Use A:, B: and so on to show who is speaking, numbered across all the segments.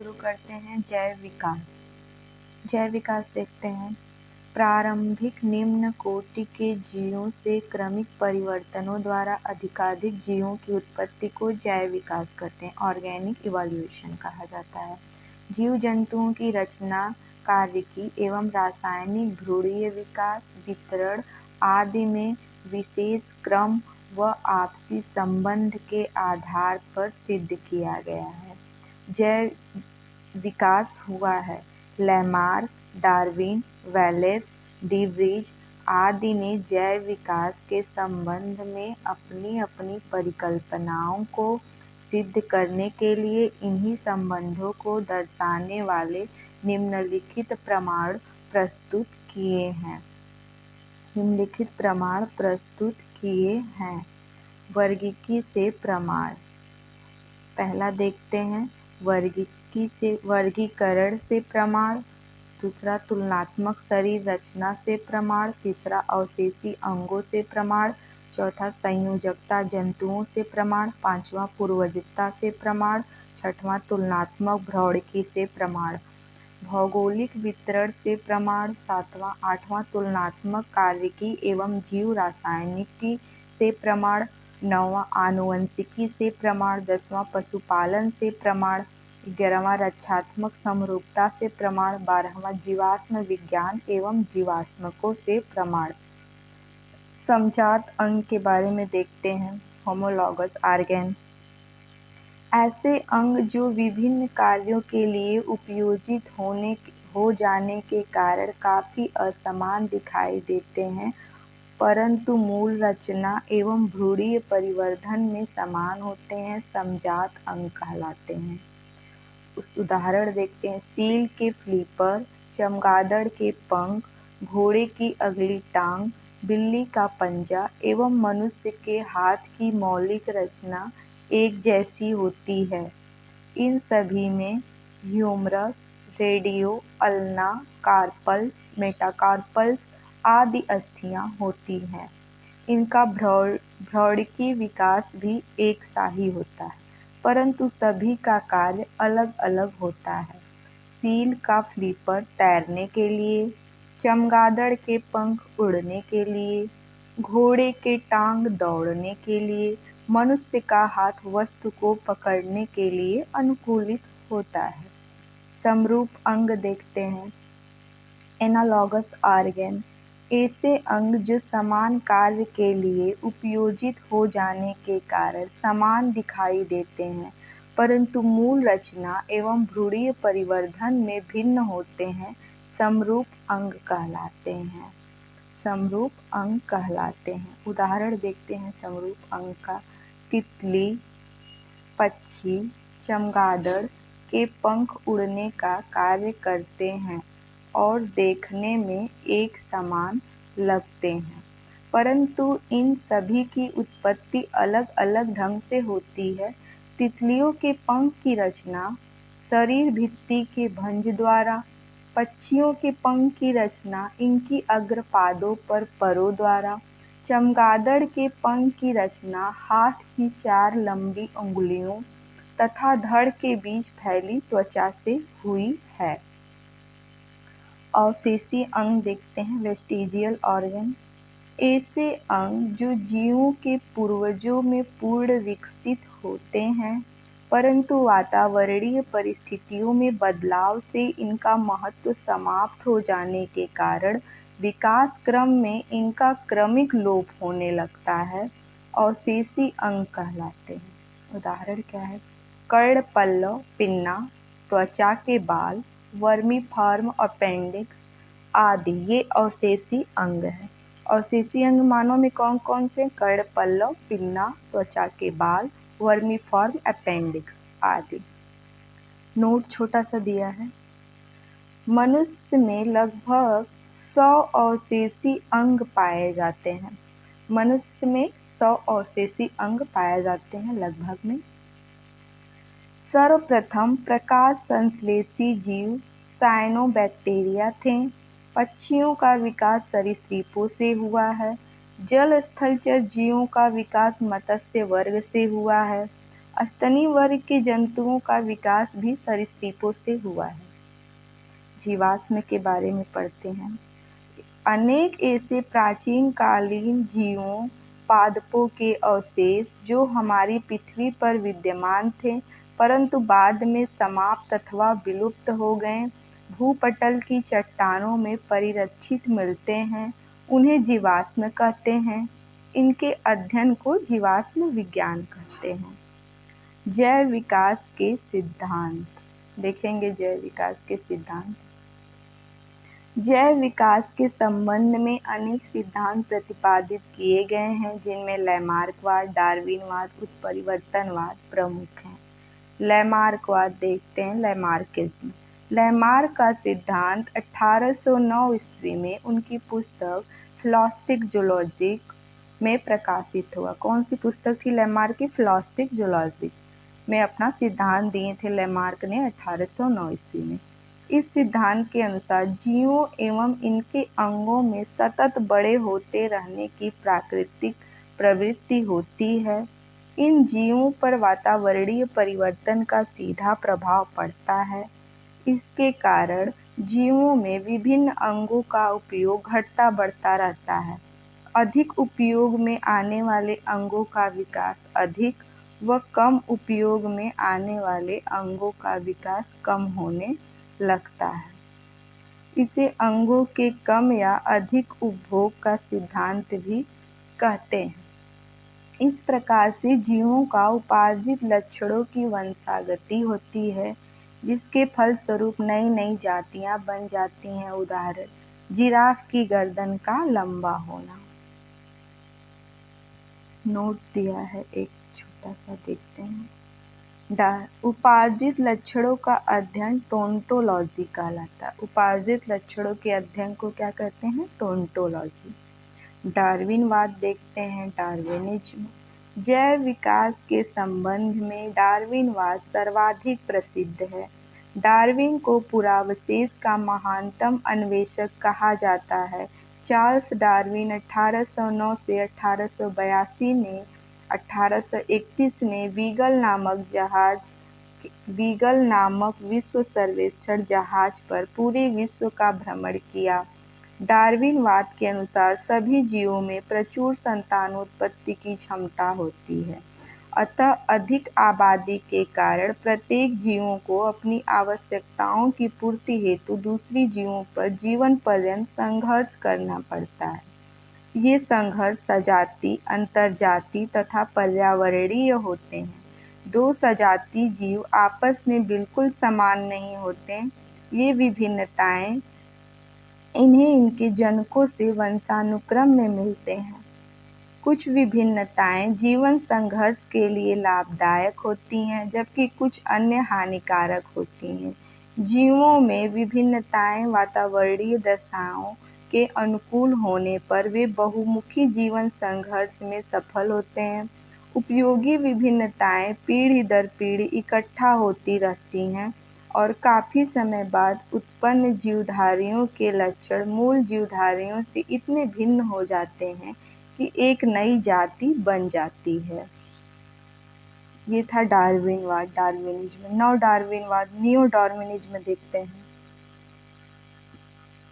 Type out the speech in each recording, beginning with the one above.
A: शुरू करते हैं जैव विकास। जैव विकास देखते हैं। प्रारंभिक निम्न कोटि के जीवों से क्रमिक परिवर्तनों द्वारा अधिकाधिक जीवों की उत्पत्ति को जैव विकास कहते हैं, ऑर्गेनिक इवोल्यूशन कहा जाता है। जीव जंतुओं की रचना, कार्यकी एवं रासायनिक भ्रूणीय विकास, वितरण आदि में विशेष क्रम व आपसी संबंध के आधार पर सिद्ध किया गया है। जैव विकास हुआ है। Lamarck, Darwin, Wallace, D Vries आदि ने जैव विकास के संबंध में अपनी अपनी परिकल्पनाओं को सिद्ध करने के लिए इन्हीं संबंधों को दर्शाने वाले निम्नलिखित प्रमाण प्रस्तुत किए हैं। वर्गीकी से प्रमाण। पहला देखते हैं वर्गीकरण से प्रमाण, दूसरा तुलनात्मक शरीर रचना से प्रमाण, तीसरा अवशेषी अंगों से प्रमाण, चौथा संयोजकता जंतुओं से प्रमाण, पांचवा पूर्वजता से प्रमाण, छठवां तुलनात्मक भ्रौणिकी से प्रमाण, भौगोलिक वितरण से प्रमाण, सातवां आठवां तुलनात्मक कार्यकी एवं जीव रासायनिकी से प्रमाण, नौवां आनुवंशिकी से प्रमाण, 10वां पशुपालन से प्रमाण, 11वां रक्षात्मक समरूपता से प्रमाण, 12वां जीवाश्म विज्ञान एवं जीवाश्मकों से प्रमाण। समजात अंग के बारे में देखते हैं। होमोलॉगस ऑर्गेन ऐसे अंग जो विभिन्न कार्यों के लिए उपयोजित हो जाने के कारण काफी असमान दिखाई देते हैं, परंतु मूल रचना एवं भ्रूणीय परिवर्धन में समान होते हैं, समजात अंग कहलाते हैं। उस उदाहरण देखते हैं। सील के फ्लिपर, चमगादड़ के पंख, घोड़े की अगली टांग, बिल्ली का पंजा एवं मनुष्य के हाथ की मौलिक रचना एक जैसी होती है। इन सभी में humerus, radius, ulna, carpals, metacarpals आदि अस्थियां होती हैं। इनका भ्रौणिकी विकास भी एक सा ही होता है, परंतु सभी का कार्य अलग अलग होता है। सील का फ्लिपर तैरने के लिए, चमगादड़ के पंख उड़ने के लिए, घोड़े के टांग दौड़ने के लिए, मनुष्य का हाथ वस्तु को पकड़ने के लिए अनुकूलित होता है। समरूप अंग देखते हैं। एनालॉगस ऑर्गेन ऐसे अंग जो समान कार्य के लिए उपयोजित हो जाने के कारण समान दिखाई देते हैं, परंतु मूल रचना एवं भ्रूणीय परिवर्धन में भिन्न होते हैं, समरूप अंग कहलाते हैं। उदाहरण देखते हैं समरूप अंग का। तितली, पक्षी, चमगादड़ के पंख उड़ने का कार्य करते हैं और देखने में एक समान लगते हैं, परंतु इन सभी की उत्पत्ति अलग अलग ढंग से होती है। तितलियों के पंख की रचना शरीर भित्ति के भंज द्वारा, पक्षियों के पंख की रचना इनकी अग्रपादों पर परों द्वारा, चमगादड़ के पंख की रचना हाथ की 4 लंबी उंगलियों तथा धड़ के बीच फैली त्वचा से हुई है। अवशेषी अंग देखते हैं। वेस्टिजियल ऑर्गन ऐसे अंग जो जीवों के पूर्वजों में पूर्ण विकसित होते हैं, परंतु वातावरणीय परिस्थितियों में बदलाव से इनका महत्व समाप्त हो जाने के कारण विकास क्रम में इनका क्रमिक लोप होने लगता है, अवशेषी अंग कहलाते हैं। उदाहरण क्या है? कर्णपल्लव, पिन्ना, त्वचा के बाल, वर्मीफॉर्म अपेंडिक्स आदि ये अवशेषी अंग है। अवशेषी अंग मानव में कौन कौन से? कर्णपल्लव, पिन्ना, त्वचा के बाल, वर्मीफॉर्म अपेंडिक्स आदि। नोट छोटा सा दिया है। मनुष्य में लगभग 100 अवशेषी अंग पाए जाते हैं। मनुष्य में 100 अवशेषी अंग पाए जाते हैं लगभग में। सर्वप्रथम प्रकाश संश्लेषी जीव साइनोबैक्टीरिया थे। पक्षियों का विकास सरीसृपों से हुआ है। जल स्थलचर जीवों का विकास मत्स्य वर्ग से हुआ है। स्तनी वर्ग के जंतुओं का विकास भी सरीसृपों से हुआ है। जीवाश्म के बारे में पढ़ते हैं। अनेक ऐसे प्राचीन कालीन जीवों पादपों के अवशेष जो हमारी पृथ्वी पर विद्यमान थे परंतु बाद में समाप्त अथवा विलुप्त हो गए, भूपटल की चट्टानों में परिरक्षित मिलते हैं, उन्हें जीवाश्म कहते हैं। इनके अध्ययन को जीवाश्म विज्ञान कहते हैं। जैव विकास के सिद्धांत देखेंगे। जैव विकास के सिद्धांत। जैव विकास के संबंध में अनेक सिद्धांत प्रतिपादित किए गए हैं, जिनमें लैमार्कवाद, डार्विनवाद, उत्परिवर्तनवाद प्रमुख हैं। लैमार्कवाद देखते हैं। लैमार्किज्म। लैमार्क का सिद्धांत 1809 ईस्वी में उनकी पुस्तक फिलॉसफिक जूलॉजी में प्रकाशित हुआ। कौन सी पुस्तक थी लैमार्क की? फिलॉसफिक जूलॉजी में अपना सिद्धांत दिए थे लैमार्क ने 1809 ईस्वी में। इस सिद्धांत के अनुसार जीवों एवं इनके अंगों में सतत बड़े होते रहने की प्राकृतिक प्रवृत्ति होती है। इन जीवों पर वातावरणीय परिवर्तन का सीधा प्रभाव पड़ता है। इसके कारण जीवों में विभिन्न अंगों का उपयोग घटता बढ़ता रहता है। अधिक उपयोग में आने वाले अंगों का विकास अधिक व कम उपयोग में आने वाले अंगों का विकास कम होने लगता है। इसे अंगों के कम या अधिक उपभोग का सिद्धांत भी कहते हैं। इस प्रकार से जीवों का उपार्जित लक्षणों की वंशागति होती है, जिसके फलस्वरूप नई नई जातियां बन जाती हैं। उदाहरण, जिराफ की गर्दन का लंबा होना। नोट दिया है, एक छोटा सा देखते हैं। उपार्जित लक्षणों का अध्ययन टोंटोलॉजी कहलाता है। उपार्जित लक्षणों के अध्ययन को क्या कहते हैं? टोंटोलॉजी। डार्विनवाद देखते हैं। डार्विनिज्म। जैव विकास के संबंध में डार्विनवाद सर्वाधिक प्रसिद्ध है। डार्विन को पुरावशेष का महानतम अन्वेषक कहा जाता है। चार्ल्स डार्विन 1809 से 1882 ने 1831 में बीगल नामक विश्व सर्वेक्षण जहाज पर पूरे विश्व का भ्रमण किया। डार्विनवाद के अनुसार सभी जीवों में प्रचुर संतानोत्पत्ति की क्षमता होती है, अतः अधिक आबादी के कारण प्रत्येक जीवों को अपनी आवश्यकताओं की पूर्ति हेतु दूसरी जीवों पर जीवन पर्यंत संघर्ष करना पड़ता है। ये संघर्ष सजाति, अंतरजाति तथा पर्यावरणीय होते हैं। दो सजाति जीव आपस में बिल्कुल समान नहीं होते। ये विभिन्नताएं इन्हें इनके जनकों से वंशानुक्रम में मिलते हैं। कुछ विभिन्नताएं जीवन संघर्ष के लिए लाभदायक होती हैं, जबकि कुछ अन्य हानिकारक होती हैं। जीवों में विभिन्नताएं वातावरणीय दशाओं के अनुकूल होने पर वे बहुमुखी जीवन संघर्ष में सफल होते हैं। उपयोगी विभिन्नताएं पीढ़ी दर पीढ़ी इकट्ठा होती रहती हैं और काफ़ी समय बाद उत्पन्न जीवधारियों के लक्षण मूल जीवधारियों से इतने भिन्न हो जाते हैं कि एक नई जाति बन जाती है। ये था डार्विनवाद, डार्विनिज्म। नव डार्विनवाद, नियो डार्विनिज्म देखते हैं।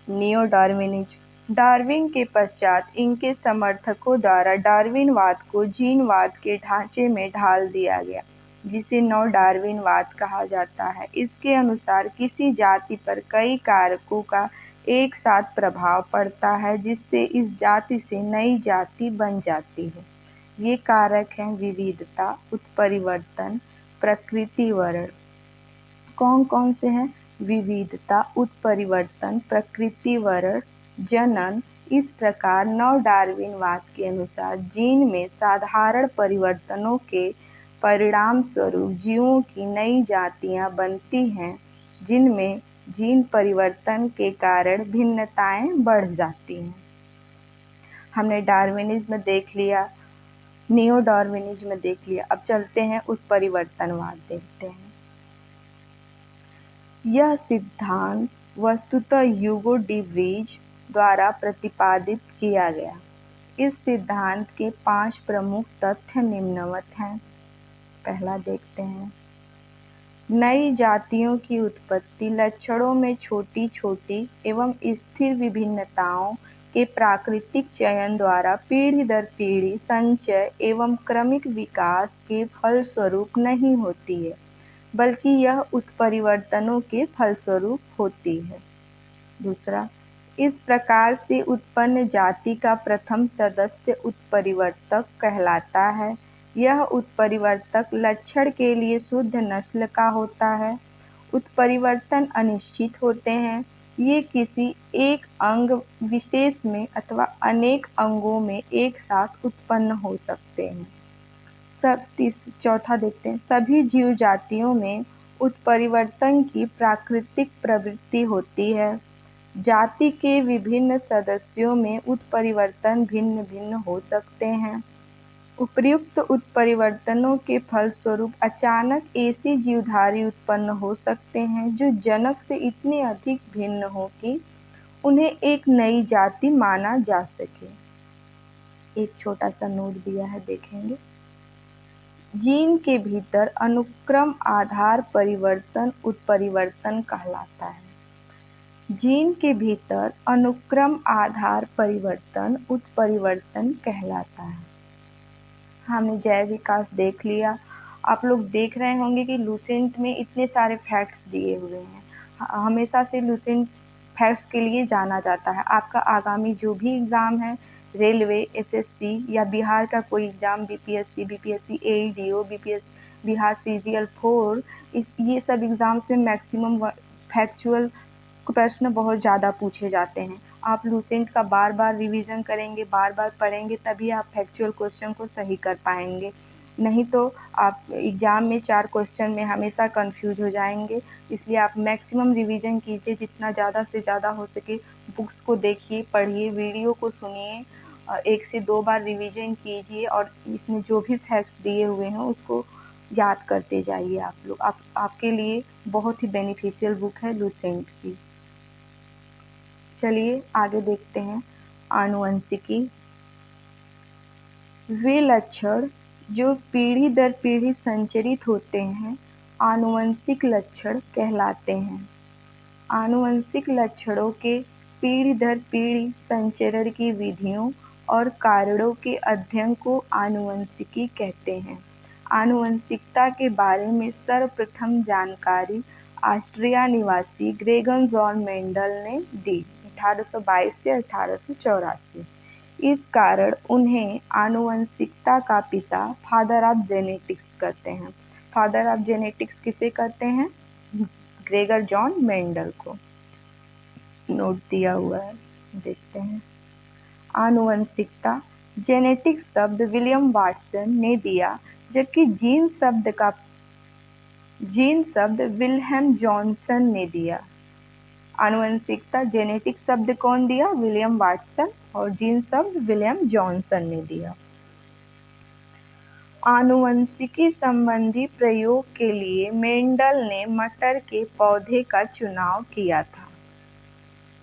A: Neo Darwinism. डार्विन के पश्चात इनके समर्थकों द्वारा डार्विनवाद को जीनवाद के ढांचे में ढाल दिया गया, जिसे नव डार्विनवाद कहा जाता है। इसके अनुसार किसी जाति पर कई कारकों का एक साथ प्रभाव पड़ता है, जिससे इस जाति से नई जाति बन जाती है। ये कारक हैं विविधता, उत्परिवर्तन, प्रकृतिवरण। कौन कौन से हैं? विविधता, उत्परिवर्तन, प्रकृतिवरण, जनन। इस प्रकार नव डार्विनवाद के अनुसार जीन में साधारण परिवर्तनों के परिणाम स्वरूप जीवों की नई जातियां बनती हैं, जिनमें जीन परिवर्तन के कारण भिन्नताएं बढ़ जाती हैं। हमने डार्विनिज्म देख लिया, नियो डार्विनिज्म देख लिया। अब चलते हैं उत्परिवर्तनवाद देखते हैं। यह सिद्धांत वस्तुतः ह्यूगो डी व्रीज द्वारा प्रतिपादित किया गया। इस सिद्धांत के 5 प्रमुख तथ्य निम्नवत हैं। पहला देखते हैं। नई जातियों की उत्पत्ति लक्षणों में छोटी छोटी एवं स्थिर विभिन्नताओं के प्राकृतिक चयन द्वारा पीढ़ी दर पीढ़ी संचय एवं क्रमिक विकास के फलस्वरूप नहीं होती है, बल्कि यह उत्परिवर्तनों के फलस्वरूप होती है। दूसरा, इस प्रकार से उत्पन्न जाति का प्रथम सदस्य उत्परिवर्तक कहलाता है। यह उत्परिवर्तक लक्षण के लिए शुद्ध नस्ल का होता है। उत्परिवर्तन अनिश्चित होते हैं। ये किसी एक अंग विशेष में अथवा अनेक अंगों में एक साथ उत्पन्न हो सकते हैं। चौथा देखते हैं। सभी जीव जातियों में उत्परिवर्तन की प्राकृतिक प्रवृत्ति होती है। जाति के विभिन्न सदस्यों में उत्परिवर्तन भिन्न भिन्न हो सकते हैं। उपर्युक्त उत्परिवर्तनों के फलस्वरूप अचानक ऐसे जीवधारी उत्पन्न हो सकते हैं जो जनक से इतने अधिक भिन्न हो कि उन्हें एक नई जाति माना जा सके। एक छोटा सा नोट दिया है, देखेंगे। जीन के भीतर अनुक्रम आधार परिवर्तन उत्परिवर्तन कहलाता है। जीन के भीतर अनुक्रम आधार परिवर्तन उत्परिवर्तन कहलाता है। हमने जैव विकास देख लिया। आप लोग देख रहे होंगे कि लूसेंट में इतने सारे फैक्ट्स दिए हुए हैं। हमेशा से लूसेंट फैक्ट्स के लिए जाना जाता है। आपका आगामी जो भी एग्ज़ाम है, रेलवे, एसएससी या बिहार का कोई एग्ज़ाम, बीपीएससी, एईडीओ, बिहार सीजीएल 4, ये सब एग्ज़ाम से मैक्सिमम फैक्चुअल प्रश्न बहुत ज़्यादा पूछे जाते हैं। आप लूसेंट का बार बार रिवीजन करेंगे, बार बार पढ़ेंगे, तभी आप फैक्चुअल क्वेश्चन को सही कर पाएंगे। नहीं तो आप एग्ज़ाम में 4 क्वेश्चन में हमेशा कंफ्यूज हो जाएंगे। इसलिए आप मैक्सिमम रिवीजन कीजिए, जितना ज़्यादा से ज़्यादा हो सके। बुक्स को देखिए, पढ़िए, वीडियो को सुनिए, 1 से 2 बार रिवीजन कीजिए और इसमें जो भी फैक्ट्स दिए हुए हैं उसको याद करते जाइए। आप लोग आपके लिए बहुत ही बेनिफिशियल बुक है लूसेंट की। चलिए आगे देखते हैं। आनुवंशिकी। वे लक्षण जो पीढ़ी दर पीढ़ी संचरित होते हैं आनुवंशिक लक्षण कहलाते हैं। आनुवंशिक लक्षणों के पीढ़ी दर पीढ़ी संचरण की विधियों और कारणों के अध्ययन को आनुवंशिकी कहते हैं। आनुवंशिकता के बारे में सर्वप्रथम जानकारी ऑस्ट्रिया निवासी ग्रेगर जॉन मेंडल ने दी 1822 से 1884। इस कारण उन्हें आनुवंशिकता का पिता, फादर ऑफ जेनेटिक्स कहते हैं। फादर ऑफ जेनेटिक्स किसे कहते हैं? ग्रेगर जॉन मेंडल को। नोट दिया हुआ है, देखते हैं। आनुवंशिकता जेनेटिक्स शब्द विलियम वाटसन ने दिया, जबकि जीन शब्द विल्हेम जॉनसन ने दिया। आनुवंशिकता जेनेटिक शब्द कौन दिया? William Watson. और जीन शब्द विलियम जॉनसन ने दिया। आनुवंशिकी संबंधी प्रयोग के लिए मेंडल ने मटर के पौधे का चुनाव किया था।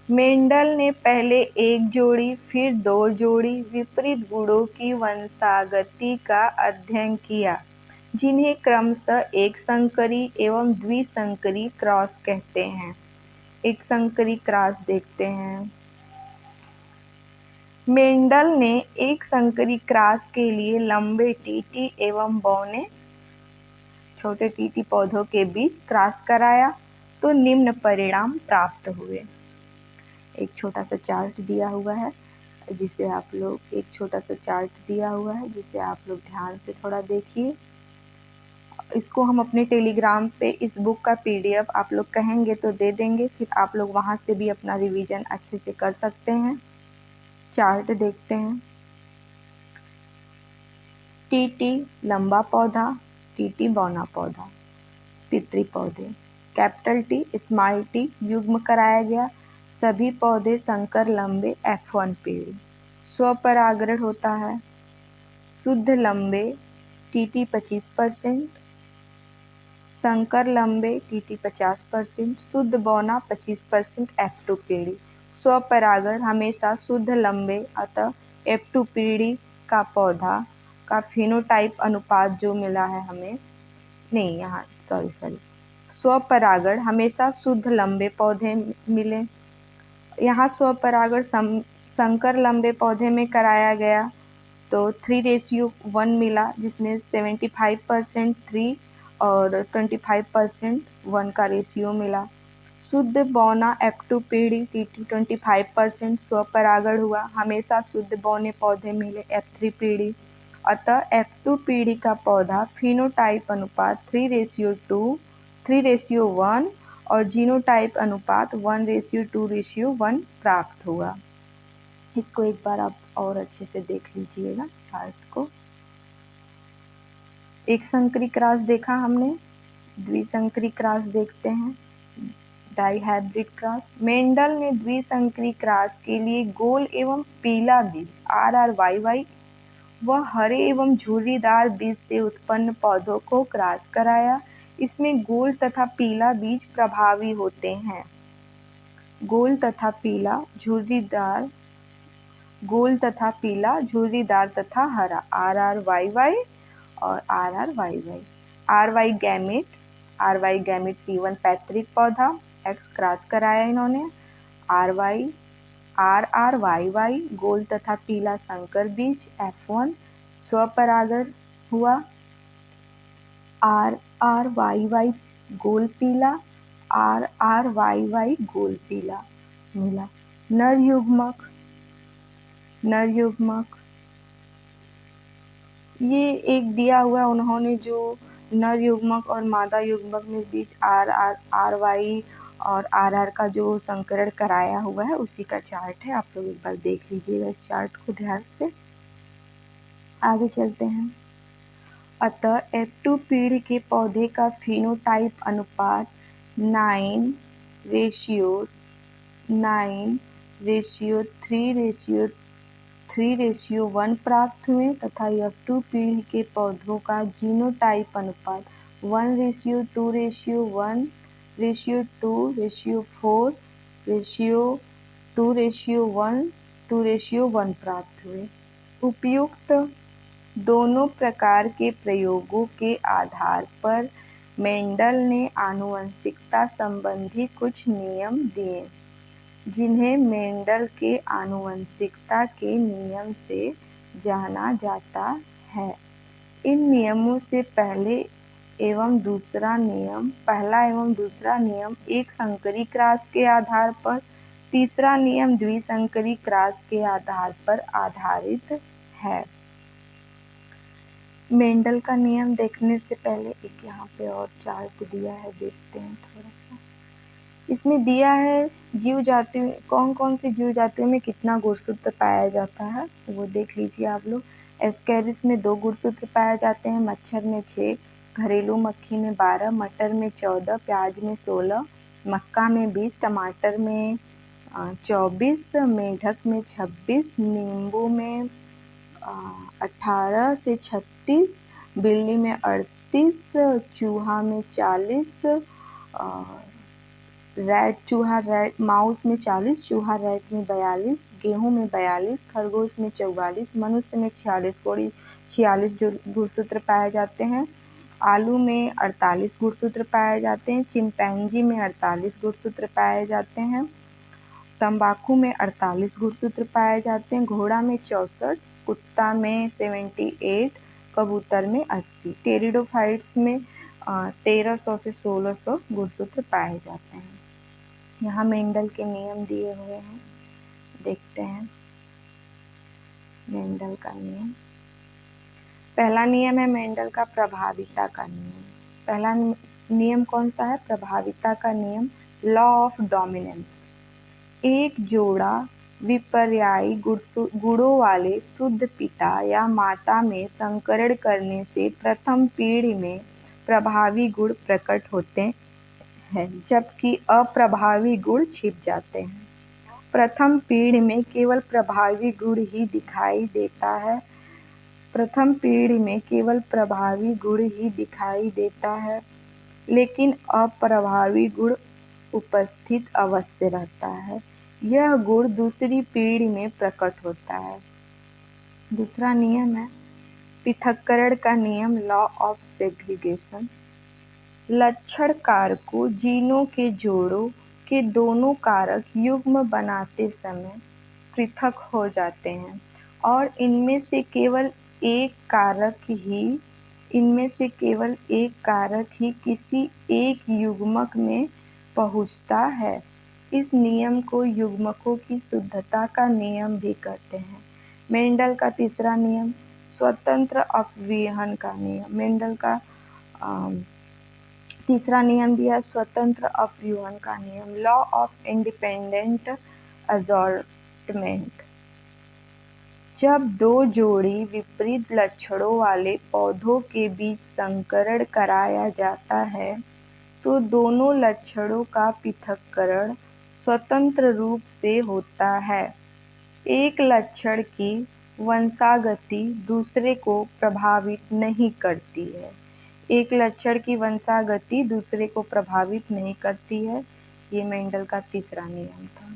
A: मेंडल ने पहले 1 जोड़ी, फिर 2 जोड़ी विपरीत गुणों की वंशागति का अध्ययन किया, जिन्हें क्रमशः एक संकरी एवं द्विसंकरी क्रॉस कहते हैं। एक संकरी क्रॉस देखते हैं। मेंडल ने एक संकरी क्रॉस के लिए लंबे टीटी एवं बौने छोटे टीटी पौधों के बीच क्रॉस कराया तो निम्न परिणाम प्राप्त हुए। एक छोटा सा चार्ट दिया हुआ है जिसे आप लोग ध्यान से थोड़ा देखिए। इसको हम अपने टेलीग्राम पे इस बुक का PDF आप लोग कहेंगे तो दे देंगे, फिर आप लोग वहाँ से भी अपना रिवीजन अच्छे से कर सकते हैं। चार्ट देखते हैं। टीटी लंबा पौधा, टीटी बौना पौधा, पितरी पौधे। कैपिटल T स्मॉल t युग्म कराया गया। सभी पौधे संकर लंबे F1 पीढ़ी। स्वपरागण होता है। शुद्ध लंबे TT 25%, संकर लंबे TT 50%, शुद्ध बौना 25% F2 पीढ़ी। स्वपरागण हमेशा शुद्ध लंबे अतः F2 पीढ़ी का पौधा का फिनोटाइप अनुपात जो मिला है हमें नहीं, यहाँ सॉरी स्वपरागण हमेशा शुद्ध लंबे पौधे मिले। यहाँ स्वपरागण संकर लंबे पौधे में कराया गया तो 3:1 मिला, जिसमें 75% 3 और 25% 1 का रेशियो मिला। शुद्ध बौना F2 पीढ़ी TT 25% स्वपरागण हुआ, हमेशा शुद्ध बौने पौधे मिले F3 पीढ़ी। अतः F2 पीढ़ी का पौधा फिनोटाइप अनुपात 3:2 3:1 और जीनोटाइप अनुपात 1:2:1 प्राप्त हुआ। इसको एक बार आप और अच्छे से देख लीजिएगा चार्ट को। एक संकरी क्रॉस देखा हमने, द्विसंकरी क्रॉस देखते हैं, डाइहाइब्रिड क्रॉस। मेंडल ने द्विसंकरी क्रॉस के लिए गोल एवं पीला बीज RRYY व हरे एवं झुर्रीदार बीज से उत्पन्न पौधों को क्रॉस कराया। इसमें गोल तथा पीला बीज प्रभावी होते हैं। गोल तथा पीला झुर्रीदार तथा हरा RRYY और RRYY। RY गैमेट P1 पैतृक पौधा X क्रॉस कराया इन्होंने। RRYY गोल तथा पीला संकर बीज F1 स्वपरागण हुआ। RRYY गोल पीला, RRYY गोल पीला मिला। नर युग्मक ये एक दिया हुआ उन्होंने जो नर युग्मक और मादा युग्मक में बीच RRY और RR का जो संकरण कराया हुआ है उसी का चार्ट है। आप लोग एक बार देख लीजिएगा इस चार्ट को ध्यान से। आगे चलते हैं। अतः F2 पीढ़ी के पौधे का फिनोटाइप अनुपात 9:3:1 प्राप्त हुए तथा F2 पीढ़ी के पौधों का जीनोटाइप अनुपात 1:2:1:4:2:1:1 प्राप्त हुए। उपयुक्त दोनों प्रकार के प्रयोगों के आधार पर मेंडल ने आनुवंशिकता संबंधी कुछ नियम दिए, जिन्हें मेंडल के आनुवंशिकता के नियम से जाना जाता है। इन नियमों से पहला एवं दूसरा नियम एक संकरी क्रॉस के आधार पर, तीसरा नियम द्विसंकरी क्रॉस के आधार पर आधारित है। मेंडल का नियम देखने से पहले एक यहाँ पे और चार्ट दिया है, देखते हैं थोड़ा सा। इसमें दिया है जीव जाति, कौन कौन सी जीव जातियों में कितना गुणसूत्र पाया जाता है वो देख लीजिए आप लोग। एस्केरिस में 2 गुणसूत्र पाए जाते हैं, मच्छर में 6, घरेलू मक्खी में 12, मटर में 14, प्याज में 16, मक्का में 20, टमाटर में 24, मेढक में 26, नींबू में 18 से 36, बिल्ली में 38, चूहा में 40, माउस में 40, चूहा रैट में 42, गेहूं में 42, खरगोश में 44, मनुष्य में 46 गुणसूत्र पाए जाते हैं। आलू में 48 गुणसूत्र पाए जाते हैं, चिंपैंजी में 48 गुणसूत्र पाए जाते हैं, तंबाकू में 48 गुणसूत्र पाए जाते हैं, घोड़ा में 64, कुत्ता में 78, कबूतर में 80, टेरिडोफाइट्स में 1300 से 1600 गुणसूत्र पाए जाते हैं। यहाँ मेंडल के नियम दिए हुए हैं, देखते हैं मेंडल का नियम। पहला नियम है मेंडल का प्रभाविता का नियम। पहला नियम कौन सा है? प्रभाविता का नियम, लॉ ऑफ डोमिनेंस। एक जोड़ा विपर्यायी गुणों वाले शुद्ध पिता या माता में संकरण करने से प्रथम पीढ़ी में प्रभावी गुण प्रकट होते हैं, जबकि अप्रभावी गुण छिप जाते हैं। प्रथम पीढ़ी में केवल प्रभावी गुण ही दिखाई देता है, लेकिन अप्रभावी गुण उपस्थित अवश्य रहता है। यह गुण दूसरी पीढ़ी में प्रकट होता है। दूसरा नियम है पृथक्करण का नियम, लॉ ऑफ सेग्रीगेशन। लक्षण कारकों जीनों के जोड़ों के दोनों कारक युग्म बनाते समय पृथक हो जाते हैं और इनमें से केवल एक कारक ही किसी एक युग्मक में पहुंचता है। इस नियम को युग्मकों की शुद्धता का नियम भी कहते हैं। मेंडल का तीसरा नियम स्वतंत्र अपव्ययन का नियम। मेंडल का तीसरा नियम दिया है स्वतंत्र अपव्ययन का नियम, लॉ ऑफ इंडिपेंडेंट असॉर्टमेंट। जब दो जोड़ी विपरीत लक्षणों वाले पौधों के बीच संकरण कराया जाता है तो दोनों लक्षणों का पृथक्करण स्वतंत्र रूप से होता है। एक लक्षण की वंशागति दूसरे को प्रभावित नहीं करती है। एक लक्षण की वंशागति दूसरे को प्रभावित नहीं करती है। ये मेंडल का तीसरा नियम था।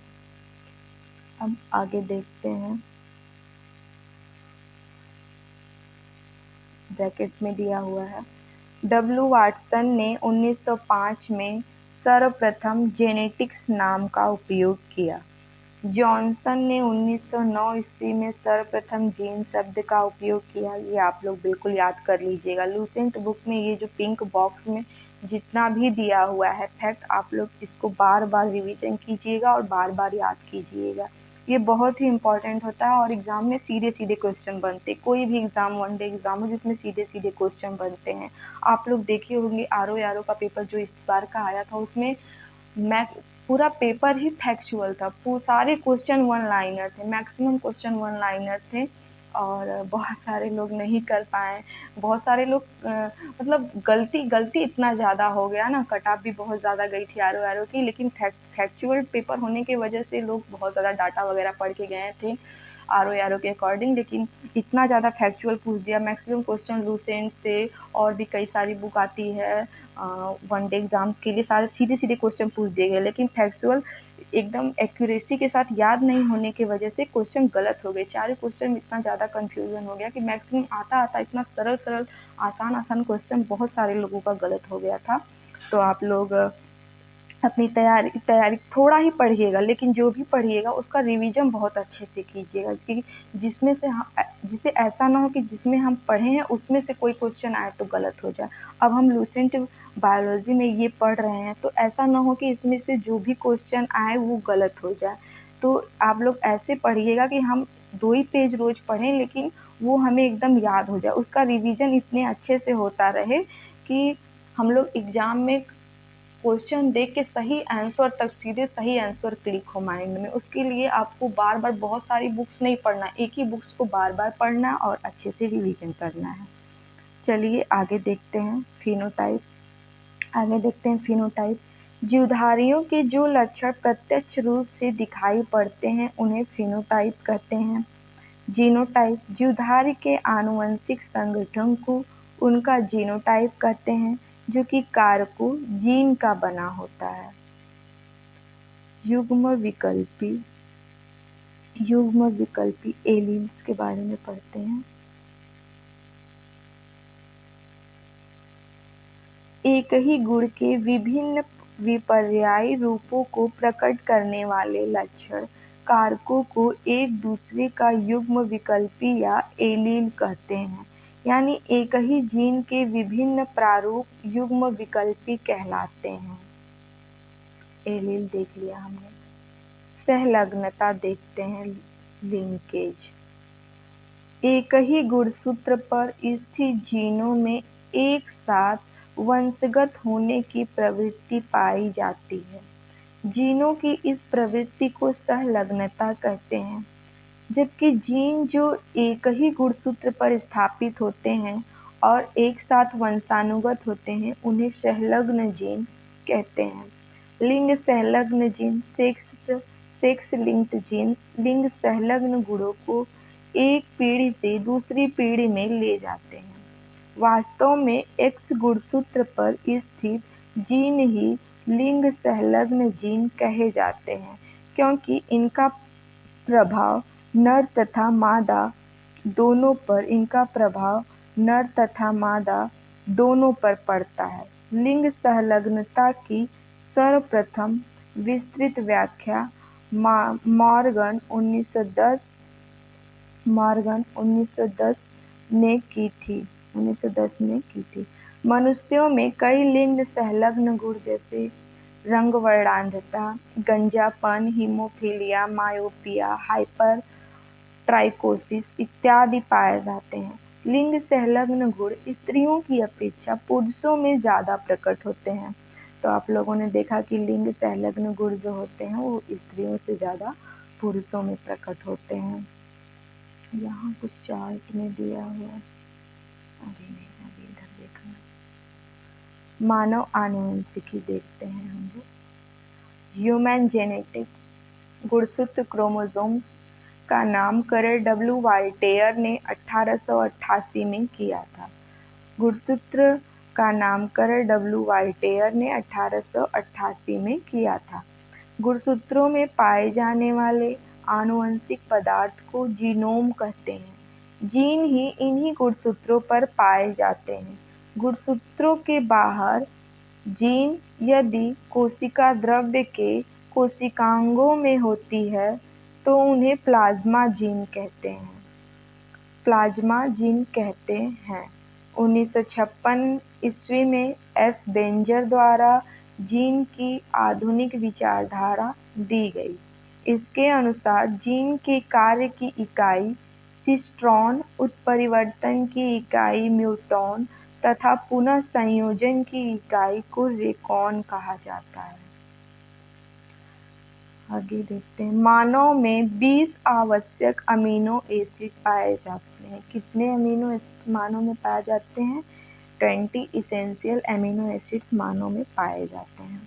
A: अब आगे देखते हैं। ब्रैकेट में दिया हुआ है डब्ल्यू वाटसन ने 1905 में सर्वप्रथम जेनेटिक्स नाम का उपयोग किया। जॉनसन ने 1909 ईस्वी में सर्वप्रथम जीन शब्द का उपयोग किया। ये आप लोग बिल्कुल याद कर लीजिएगा। लूसेंट बुक में ये जो पिंक बॉक्स में जितना भी दिया हुआ है फैक्ट, आप लोग इसको बार बार रिवीजन कीजिएगा और बार बार याद कीजिएगा। ये बहुत ही इंपॉर्टेंट होता है और एग्ज़ाम में सीधे सीधे क्वेश्चन बनते हैं। कोई भी एग्ज़ाम, वनडे एग्ज़ाम हो जिसमें सीधे सीधे क्वेश्चन बनते हैं। आप लोग देखे होंगे आर ओ का पेपर जो इस बार का आया था, उसमें मैं पूरा पेपर ही फैक्चुअल था। सारे क्वेश्चन वन लाइनर थे, मैक्सिमम क्वेश्चन वन लाइनर थे और बहुत सारे लोग नहीं कर पाए। बहुत सारे लोग मतलब गलती इतना ज़्यादा हो गया ना, कट ऑफ भी बहुत ज़्यादा गई थी आर ओ की, लेकिन फैक्चुअल पेपर होने की वजह से लोग बहुत ज़्यादा डाटा वगैरह पढ़ के गए थे आर ओ के अकॉर्डिंग, लेकिन इतना ज़्यादा फैक्चुअल पूछ दिया। मैक्सिमम क्वेश्चन लूसेंट से और भी कई सारी बुक आती है वनडे एग्ज़ाम्स के लिए, सारे सीधे सीधे क्वेश्चन पूछ दिए गए, लेकिन फैक्चुअल एकदम एक्यूरेसी के साथ याद नहीं होने की वजह से क्वेश्चन गलत हो गए। चारों क्वेश्चन में इतना ज़्यादा कन्फ्यूजन हो गया कि मैक्सिमम आता इतना सरल आसान क्वेश्चन बहुत सारे लोगों का गलत हो गया था। तो आप लोग अपनी तैयारी थोड़ा ही पढ़िएगा, लेकिन जो भी पढ़िएगा उसका रिवीजन बहुत अच्छे से कीजिएगा, जिससे ऐसा ना हो कि जिसमें हम पढ़े हैं उसमें से कोई क्वेश्चन आए तो गलत हो जाए। अब हम लूसेंट बायोलॉजी में ये पढ़ रहे हैं तो ऐसा ना हो कि इसमें से जो भी क्वेश्चन आए वो गलत हो जाए। तो आप लोग ऐसे पढ़िएगा कि हम 2 ही पेज रोज़ पढ़ें, लेकिन वो हमें एकदम याद हो जाए। उसका रिवीजन इतने अच्छे से होता रहे कि हम लोग एग्ज़ाम में क्वेश्चन देख के सही आंसर तक सीधे सही आंसर क्लिक हो माइंड में। उसके लिए आपको बार बार बहुत सारी बुक्स नहीं पढ़ना, एक ही बुक्स को बार बार पढ़ना और अच्छे से रिवीजन करना है। चलिए आगे देखते हैं फिनोटाइप। जीवधारियों के जो लक्षण प्रत्यक्ष रूप से दिखाई पड़ते हैं उन्हें फिनोटाइप कहते हैं। जीनोटाइप जीवधारी के आनुवंशिक संगठन को उनका जीनोटाइप कहते हैं, जो कि कारकों जीन का बना होता है। युग्म विकल्पी एलील्स के बारे में पढ़ते हैं। एक ही गुण के विभिन्न विपर्यायी रूपों को प्रकट करने वाले लक्षण कारकों को एक दूसरे का युग्म विकल्पी या एलील कहते हैं। यानी एक ही जीन के विभिन्न प्रारूप युग्म विकल्पी कहलाते हैं। एलील देख लिया हमने। सहलग्नता देखते हैं, लिंकेज। एक ही गुणसूत्र पर स्थित जीनों में एक साथ वंशगत होने की प्रवृत्ति पाई जाती है। जीनों की इस प्रवृत्ति को सहलग्नता कहते हैं, जबकि जीन जो एक ही गुणसूत्र पर स्थापित होते हैं और एक साथ वंशानुगत होते हैं उन्हें सहलग्न जीन कहते हैं। लिंग सहलग्न जीन सेक्स लिंक्ड जीन्स लिंग संलग्न गुणों को एक पीढ़ी से दूसरी पीढ़ी में ले जाते हैं। वास्तव में एक्स गुणसूत्र पर स्थित जीन ही लिंग संलग्न जीन कहे जाते हैं, क्योंकि इनका प्रभाव नर तथा मादा दोनों पर पड़ता है। लिंग संलग्नता की सर्वप्रथम विस्तृत व्याख्या मॉर्गन 1910 ने की थी। मनुष्यों में कई लिंग संलग्न गुण जैसे रंग वर्णांधता, गंजापन, हीमोफीलिया, मायोपिया, हाइपर ट्राइकोसिस इत्यादि पाए जाते हैं। लिंग संलग्न गुण स्त्रियों की अपेक्षा पुरुषों में ज़्यादा प्रकट होते हैं। तो आप लोगों ने देखा कि लिंग संलग्न गुण जो होते हैं वो स्त्रियों से ज़्यादा पुरुषों में प्रकट होते हैं। यहाँ कुछ चार्ट में दिया हुआ है, अरे नहीं, अभी इधर देखना। मानव आनुवंशिकी देखते हैं हम लोग। ह्यूमन जेनेटिक गुणसूत्र क्रोमोसोम्स का नामकरण डब्ल्यू वाल्टेयर ने 1888 में किया था। गुणसूत्र का नामकरण डब्ल्यू वाल्टेयर ने 1888 में किया था। गुणसूत्रों में पाए जाने वाले आनुवंशिक पदार्थ को जीनोम कहते हैं। जीन ही इन्हीं गुणसूत्रों पर पाए जाते हैं। गुणसूत्रों के बाहर जीन यदि कोशिका द्रव्य के कोशिकांगों में होती है तो उन्हें प्लाज्मा जीन कहते हैं। 1956 ईस्वी में एस बेंजर द्वारा जीन की आधुनिक विचारधारा दी गई। इसके अनुसार जीन के कार्य की इकाई सिस्ट्रॉन, उत्परिवर्तन की इकाई म्यूटॉन तथा पुनः संयोजन की इकाई को रेकॉन कहा जाता है। आगे देखते हैं। मानव में 20 आवश्यक अमीनो एसिड पाए जाते हैं। कितने अमीनो एसिड मानव में पाए जाते हैं? 20 इसेंशियल अमीनो एसिड्स मानव में पाए जाते हैं।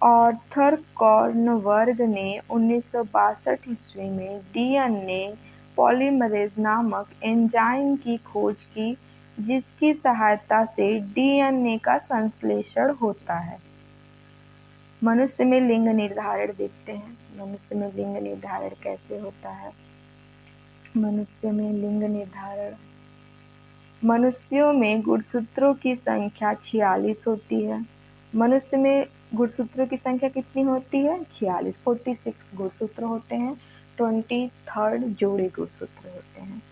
A: आर्थर कॉर्नवर्ग ने 1962 ईस्वी में डीएनए पॉलीमरेज नामक एंजाइम की खोज की, जिसकी सहायता से डीएनए का संश्लेषण होता है। मनुष्य में लिंग निर्धारण देखते हैं। मनुष्य में लिंग निर्धारण कैसे होता है? मनुष्य में लिंग निर्धारण, मनुष्यों में गुणसूत्रों की संख्या 46 होती है। मनुष्य में गुणसूत्रों की संख्या कितनी होती है? 46, 46 गुणसूत्र होते हैं। 23 जोड़े गुणसूत्र होते हैं।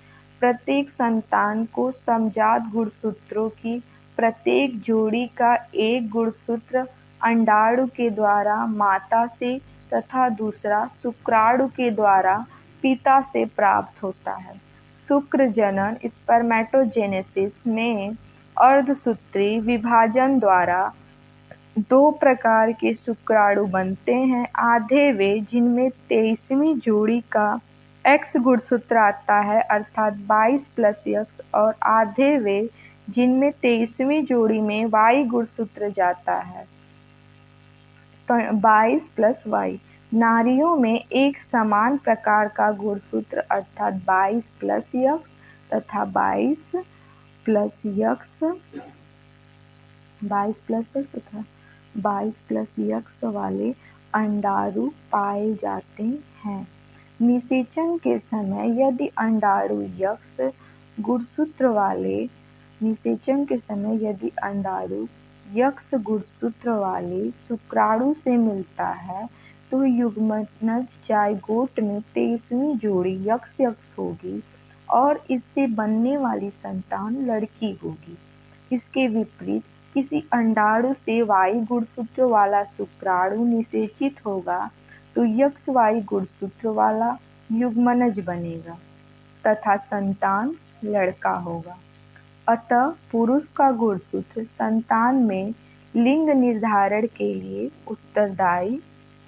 A: प्रत्येक संतान को समजात गुणसूत्रों की प्रत्येक जोड़ी का एक गुणसूत्र अंडाणु के द्वारा माता से तथा दूसरा शुक्राणु के द्वारा पिता से प्राप्त होता है। शुक्र जनन स्पर्मेटोजेनेसिस में अर्धसूत्री विभाजन द्वारा 2 प्रकार के शुक्राणु बनते हैं। आधे वे जिनमें 23वीं जोड़ी का X गुणसूत्र आता है अर्थात 22 + X, और आधे वे जिनमें 23वीं जोड़ी में Y गुणसूत्र जाता है 22 + Y। नारियों में एक समान प्रकार का गुणसूत्र अर्थात 22 + X तथा 22 + X वाले अंडाणु पाए जाते हैं। निषेचन के समय यदि अंडाणु यक्ष गुणसूत्र वाले शुक्राणु से मिलता है तो युग्मनज जाइगोट में 23वीं जोड़ी यक्ष होगी और इससे बनने वाली संतान लड़की होगी। इसके विपरीत किसी अंडाणु से वाई गुणसूत्र वाला शुक्राणु निषेचित होगा तो यक्ष वाई गुणसूत्र वाला युग्मनज बनेगा तथा संतान लड़का होगा। अतः पुरुष का गुणसूत्र संतान में लिंग निर्धारण के लिए उत्तरदायी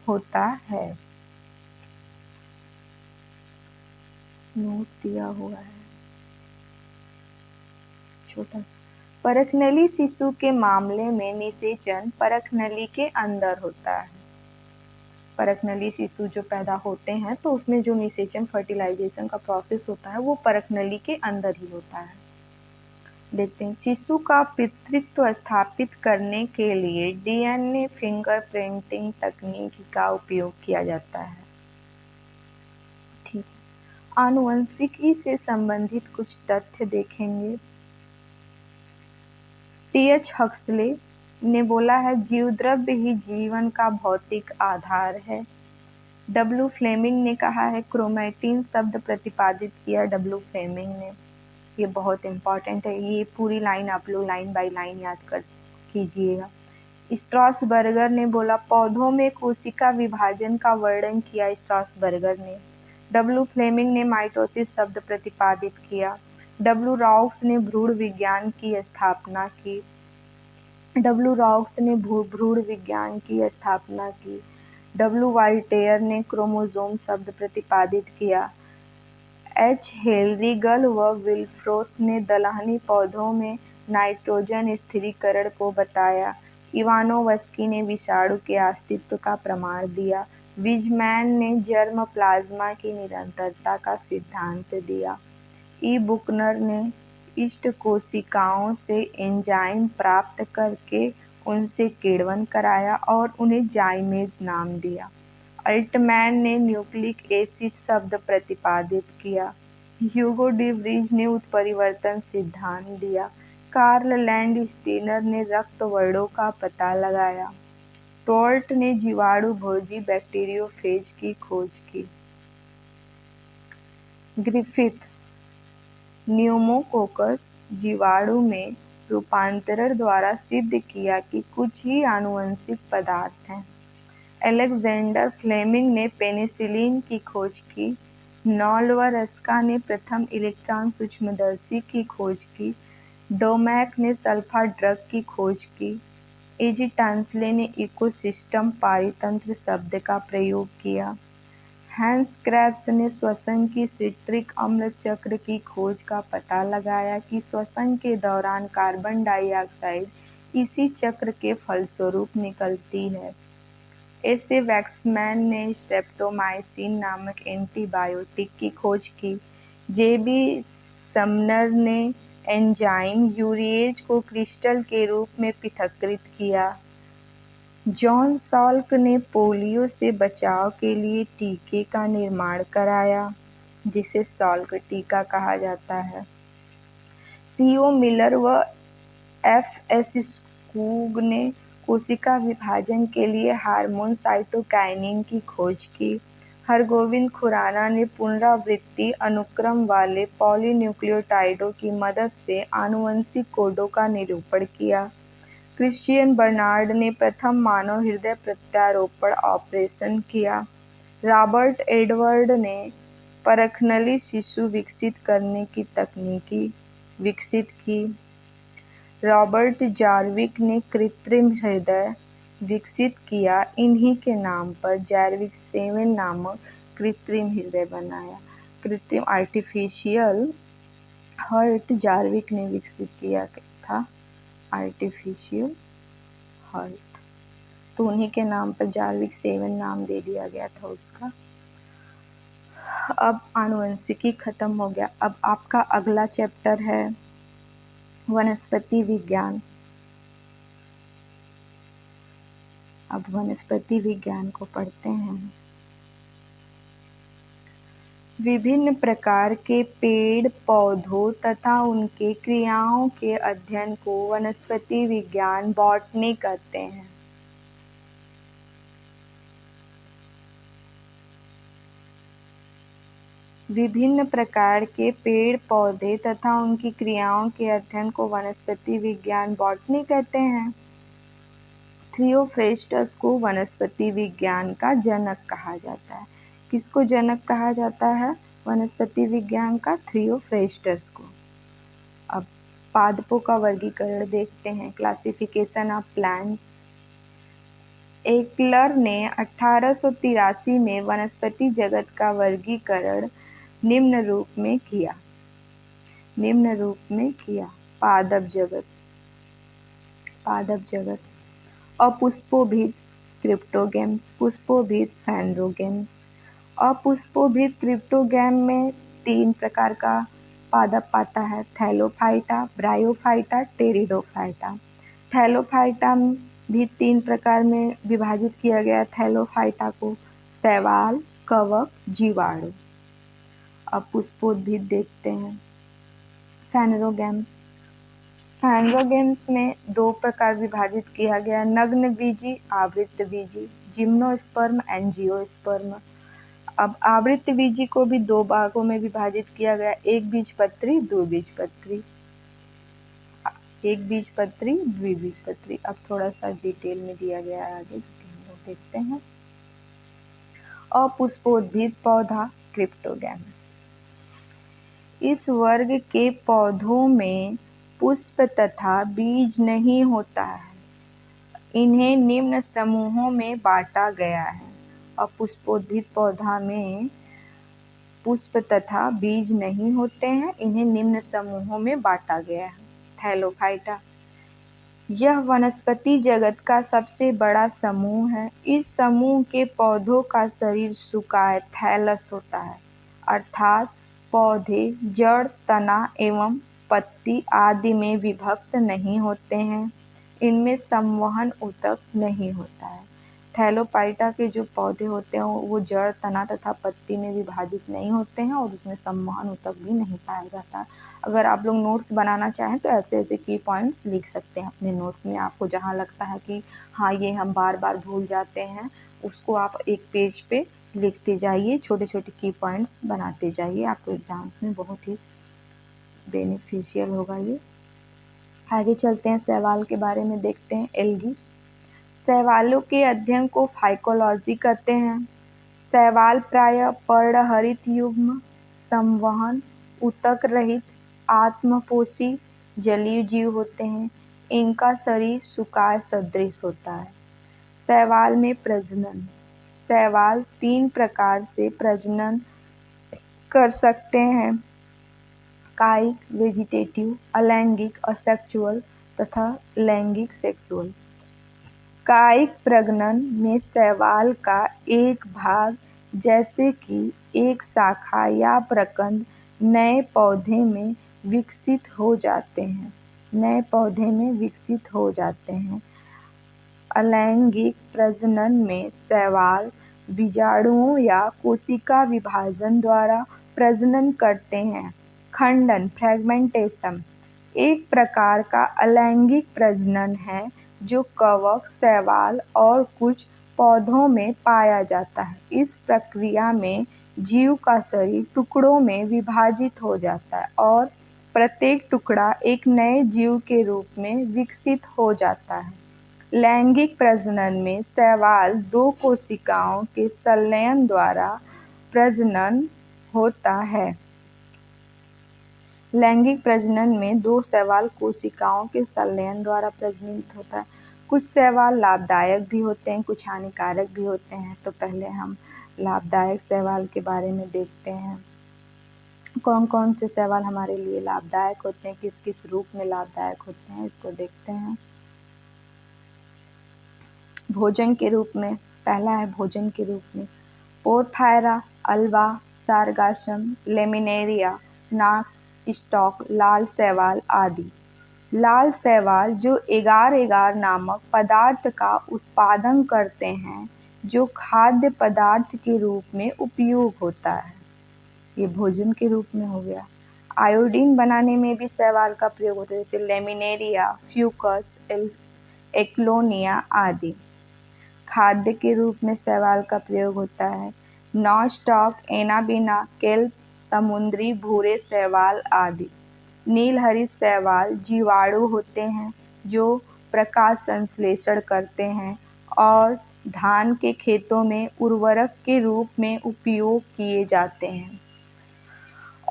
A: होता है। नोट दिया हुआ है छोटा। परखनली शिशु के मामले में निषेचन परखनली के अंदर होता है। परखनली शिशु जो पैदा होते हैं तो उसमें जो निषेचन फर्टिलाइजेशन का प्रोसेस होता है वो परखनली के अंदर ही होता है। देखते हैं। शिशु का पितृत्व स्थापित करने के लिए डीएनए फिंगरप्रिंटिंग तकनीक का उपयोग किया जाता है। ठीक है। आनुवंशिकी से संबंधित कुछ तथ्य देखेंगे। टी.एच. हक्सले ने बोला है, जीव द्रव्य ही जीवन का भौतिक आधार है। डब्ल्यू फ्लेमिंग ने कहा है, क्रोमैटिन शब्द प्रतिपादित किया डब्ल्यू फ्लेमिंग ने। ये बहुत इम्पॉर्टेंट है, ये पूरी लाइन आप लोग लाइन बाय लाइन याद कर कीजिएगा। स्ट्रॉसबर्गर ने बोला, पौधों में कोशिका विभाजन का वर्णन किया स्ट्रॉसबर्गर ने। डब्ल्यू फ्लेमिंग ने माइटोसिस शब्द प्रतिपादित किया। डब्ल्यू रॉक्स ने भ्रूण विज्ञान की स्थापना की। डब्ल्यू रॉक्स ने भ्रूण विज्ञान की स्थापना की। डब्ल्यू वाल्टेयर ने क्रोमोसोम शब्द प्रतिपादित किया। एच. हेलरिगल व विल्फ्रोथ ने दलहनी पौधों में नाइट्रोजन स्थिरीकरण को बताया। इवानोवस्की ने विषाणु के अस्तित्व का प्रमाण दिया। विजमैन ने जर्म प्लाज्मा की निरंतरता का सिद्धांत दिया। ई. बुकनर ने इष्ट कोशिकाओं से एंजाइम प्राप्त करके उनसे किण्वन कराया और उन्हें जाइमेज नाम दिया। अल्टमैन ने न्यूक्लिक एसिड शब्द प्रतिपादित किया। ह्यूगो डी व्रीज ने उत्परिवर्तन सिद्धांत दिया। कार्ल लैंडस्टीनर ने रक्त वर्णों का पता लगाया। टोल्ट ने जीवाणु भोजी बैक्टीरियोफेज की खोज की। ग्रिफिथ न्यूमोकोकस जीवाणु में रूपांतरण द्वारा सिद्ध किया कि कुछ ही आनुवंशिक पदार्थ हैं। अलेक्जेंडर फ्लेमिंग ने पेनिसिलिन की खोज की। नॉल्वरस्का ने प्रथम इलेक्ट्रॉन सूक्ष्मदर्शी की खोज की। डोमैक ने सल्फा ड्रग की खोज की। एजी टांसले ने इकोसिस्टम पारितंत्र शब्द का प्रयोग किया। हैंस क्रेब्स ने श्वसन की सिट्रिक अम्ल चक्र की खोज का पता लगाया कि श्वसन के दौरान कार्बन डाइऑक्साइड इसी चक्र के फलस्वरूप निकलती है। एसे वैक्समैन ने स्ट्रेप्टोमाइसिन नामक एंटीबायोटिक की खोज की। जेबी समनर ने एंजाइम यूरिएज को क्रिस्टल के रूप में पृथक्कृत किया। जॉन साल्क ने पोलियो से बचाव के लिए टीके का निर्माण कराया, जिसे साल्क टीका कहा जाता है। सीओ मिलर व एफ.एस. स्कूग ने कोशिका विभाजन के लिए हार्मोन साइटोकाइनिन की खोज की। हरगोविंद खुराना ने पुनरावृत्ति अनुक्रम वाले पॉलीन्यूक्लियोटाइडों की मदद से आनुवंशिक कोडों का निरूपण किया। क्रिश्चियन बर्नार्ड ने प्रथम मानव हृदय प्रत्यारोपण ऑपरेशन किया। रॉबर्ट एडवर्ड ने परखनली शिशु विकसित करने की तकनीकी विकसित की। रॉबर्ट जार्विक ने कृत्रिम हृदय विकसित किया। इन्हीं के नाम पर जार्विक 7 नामक कृत्रिम हृदय बनाया। कृत्रिम आर्टिफिशियल हार्ट जार्विक ने विकसित किया था। आर्टिफिशियल हार्ट, तो उन्हीं के नाम पर जार्विक 7 नाम दे दिया गया था उसका। अब आनुवंशिकी खत्म हो गया। अब आपका अगला चैप्टर है वनस्पति विज्ञान। अब वनस्पति विज्ञान को पढ़ते हैं। विभिन्न प्रकार के पेड़ पौधों तथा उनके क्रियाओं के अध्ययन को वनस्पति विज्ञान बॉटनी कहते हैं। विभिन्न प्रकार के पेड़ पौधे तथा उनकी क्रियाओं के अध्ययन को वनस्पति विज्ञान बॉटनी कहते हैं। थियोफ्रेस्टस को वनस्पति विज्ञान का जनक कहा जाता है। किसको जनक कहा जाता है? वनस्पति विज्ञान का थियोफ्रेस्टस को। अब पादपों का वर्गीकरण देखते हैं। Classification of plants. एकलर ने 1883 में वनस्पति जगत का वर्गीकरण निम्न रूप में किया। पादप जगत अपुष्पोभिद क्रिप्टोगैम्स, पुष्पोभिद फैनरोगैम्स। अपुष्पोभिद क्रिप्टोगैम में 3 प्रकार का पादप आता है, थैलोफाइटा, ब्रायोफाइटा, टेरिडोफाइटा। थैलोफाइटा भी 3 प्रकार में विभाजित किया गया। थैलोफाइटा को शैवाल, कवक, जीवाणु। अब पुष्पोद्भिद देखते हैं। फैनरोगैम्स हैंगर गेम्स में दो प्रकार विभाजित किया गया, नग्न बीजी, आवृत्त बीजी, जिम्नोस्पर्म एंड जियोस्पर्म। अब आवृत्त बीजी को भी दो भागों में विभाजित किया गया, एक बीजपत्री, द्विबीजपत्री। एक बीजपत्री, द्विबीजपत्री। अब थोड़ा सा डिटेल में दिया गया है आगे, जो कि हम लोग देखते हैं। अपुष्पोद्भिद पौधा, क्रिप्टोगैम्स। इस वर्ग के पौधों में पुष्प तथा बीज नहीं होता है। इन्हें निम्न समूहों में बांटा गया है। अपुष्पोद्भिद पौधा में पुष्प तथा बीज नहीं होते हैं, इन्हें निम्न समूहों में बांटा गया है। थैलोफाइटा। यह वनस्पति जगत का सबसे बड़ा समूह है। इस समूह के पौधों का शरीर सुकाय थैलस होता है, अर्थात पौधे जड़, तना एवं पत्ती आदि में विभक्त नहीं होते हैं। इनमें संवहन ऊतक नहीं होता है। थैलोफाइटा के जो पौधे होते हैं वो जड़, तना तथा पत्ती में विभाजित नहीं होते हैं और उसमें संवहन ऊतक भी नहीं पाया जाता है। अगर आप लोग नोट्स बनाना चाहें तो ऐसे ऐसे की पॉइंट्स लिख सकते हैं अपने नोट्स में। आपको जहाँ लगता है कि हाँ ये हम बार बार भूल जाते हैं, उसको आप एक पेज पे लिखते जाइए, छोटे छोटे की पॉइंट्स बनाते जाइए। आपको एग्जाम्स में बहुत ही बेनिफिशियल होगा ये। आगे चलते हैं, शैवाल के बारे में देखते हैं। एल्गी। शैवालों के अध्ययन को फाइकोलॉजी कहते हैं। शैवाल प्रायः पर्णहरित युग्म, संवहन ऊतक रहित, आत्मपोषी जलीय जीव होते हैं। इनका शरीर सुकाय सदृश होता है। शैवाल में प्रजनन। शैवाल 3 प्रकार से प्रजनन कर सकते हैं, कायिक वेजिटेटिव, अलैंगिक असेक्सुअल तथा लैंगिक सेक्सुअल। कायिक प्रजनन में शैवाल का एक भाग जैसे कि एक शाखा या प्रकंद नए पौधे में विकसित हो जाते हैं। नए पौधे में विकसित हो जाते हैं। अलैंगिक प्रजनन में शैवाल बीजाणुओं या कोशिका विभाजन द्वारा प्रजनन करते हैं। खंडन फ्रेगमेंटेशन एक प्रकार का अलैंगिक प्रजनन है जो कवक, शैवाल और कुछ पौधों में पाया जाता है। इस प्रक्रिया में जीव का शरीर टुकड़ों में विभाजित हो जाता है और प्रत्येक टुकड़ा एक नए जीव के रूप में विकसित हो जाता है। लैंगिक प्रजनन में शैवाल 2 कोशिकाओं के संलयन द्वारा प्रजनन होता है। लैंगिक प्रजनन में 2 शैवाल कोशिकाओं के संलयन द्वारा प्रजनित होता है। कुछ शैवाल लाभदायक भी होते हैं, कुछ हानिकारक भी होते हैं। तो पहले हम लाभदायक शैवाल के बारे में देखते हैं। कौन कौन से शैवाल हमारे लिए लाभदायक होते हैं, किस किस रूप में लाभदायक होते हैं, इसको देखते हैं। भोजन के रूप में, पहला है भोजन के रूप में पोरफायरा, अल्वा, सारगासम, लेमिनेरिया, नाक स्टॉक, लाल शैवाल आदि। लाल शैवाल जो एगार एगार नामक पदार्थ का उत्पादन करते हैं, जो खाद्य पदार्थ के रूप में उपयोग होता है। ये भोजन के रूप में हो गया। आयोडीन बनाने में भी शैवाल का प्रयोग होता है, जैसे लेमिनेरिया, फ्यूकस, एक्लोनिया आदि। खाद्य के रूप में शैवाल का प्रयोग होता है। नॉस्टॉक, एनाबीना, केल्प, समुद्री भूरे शैवाल आदि। नीलहरित शैवाल जीवाणु होते हैं जो प्रकाश संश्लेषण करते हैं और धान के खेतों में उर्वरक के रूप में उपयोग किए जाते हैं।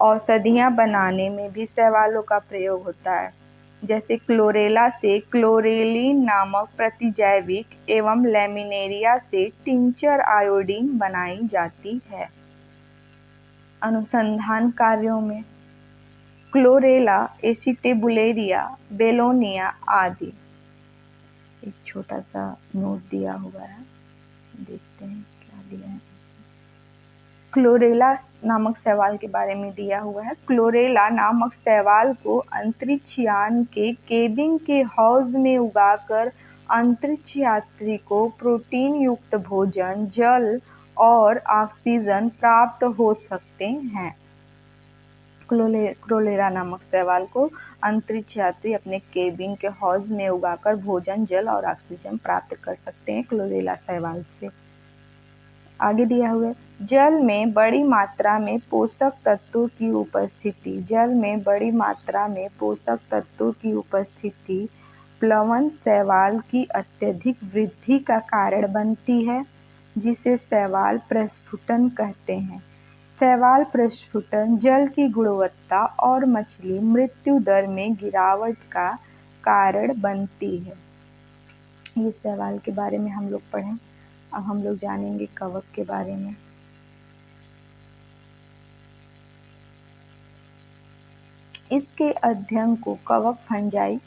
A: औषधियाँ बनाने में भी शैवालों का प्रयोग होता है, जैसे क्लोरेला से क्लोरेलिन नामक प्रतिजैविक एवं लेमिनेरिया से टिंचर आयोडीन बनाई जाती है। अनुसंधान कार्यों में क्लोरेला, एसिटेबुलेरिया, बेलोनिया आदि। एक छोटा सा नोट दिया हुआ है, देखते हैं क्या दिया है। क्लोरेला नामक शैवाल के बारे में दिया हुआ है। क्लोरेला नामक शैवाल को अंतरिक्ष यान के केबिन के हौज में उगाकर अंतरिक्ष यात्री को प्रोटीन युक्त भोजन, जल और ऑक्सीजन प्राप्त हो सकते हैं। क्लोरेला नामक शैवाल को अंतरिक्ष यात्री अपने केबिन के हौज में उगाकर भोजन, जल और ऑक्सीजन प्राप्त कर सकते हैं क्लोरेला शैवाल से। आगे दिया हुआ है, जल में बड़ी मात्रा में पोषक तत्वों की उपस्थिति। जल में बड़ी मात्रा में पोषक तत्वों की उपस्थिति प्लवन शैवाल की अत्यधिक वृद्धि का कारण बनती है, जिसे शैवाल प्रस्फुटन कहते हैं। शैवाल प्रस्फुटन जल की गुणवत्ता और मछली मृत्यु दर में गिरावट का कारण बनती है। ये शैवाल के बारे में हम लोग पढ़ें। अब हम लोग जानेंगे कवक के बारे में। इसके अध्ययन को कवक फंजाई,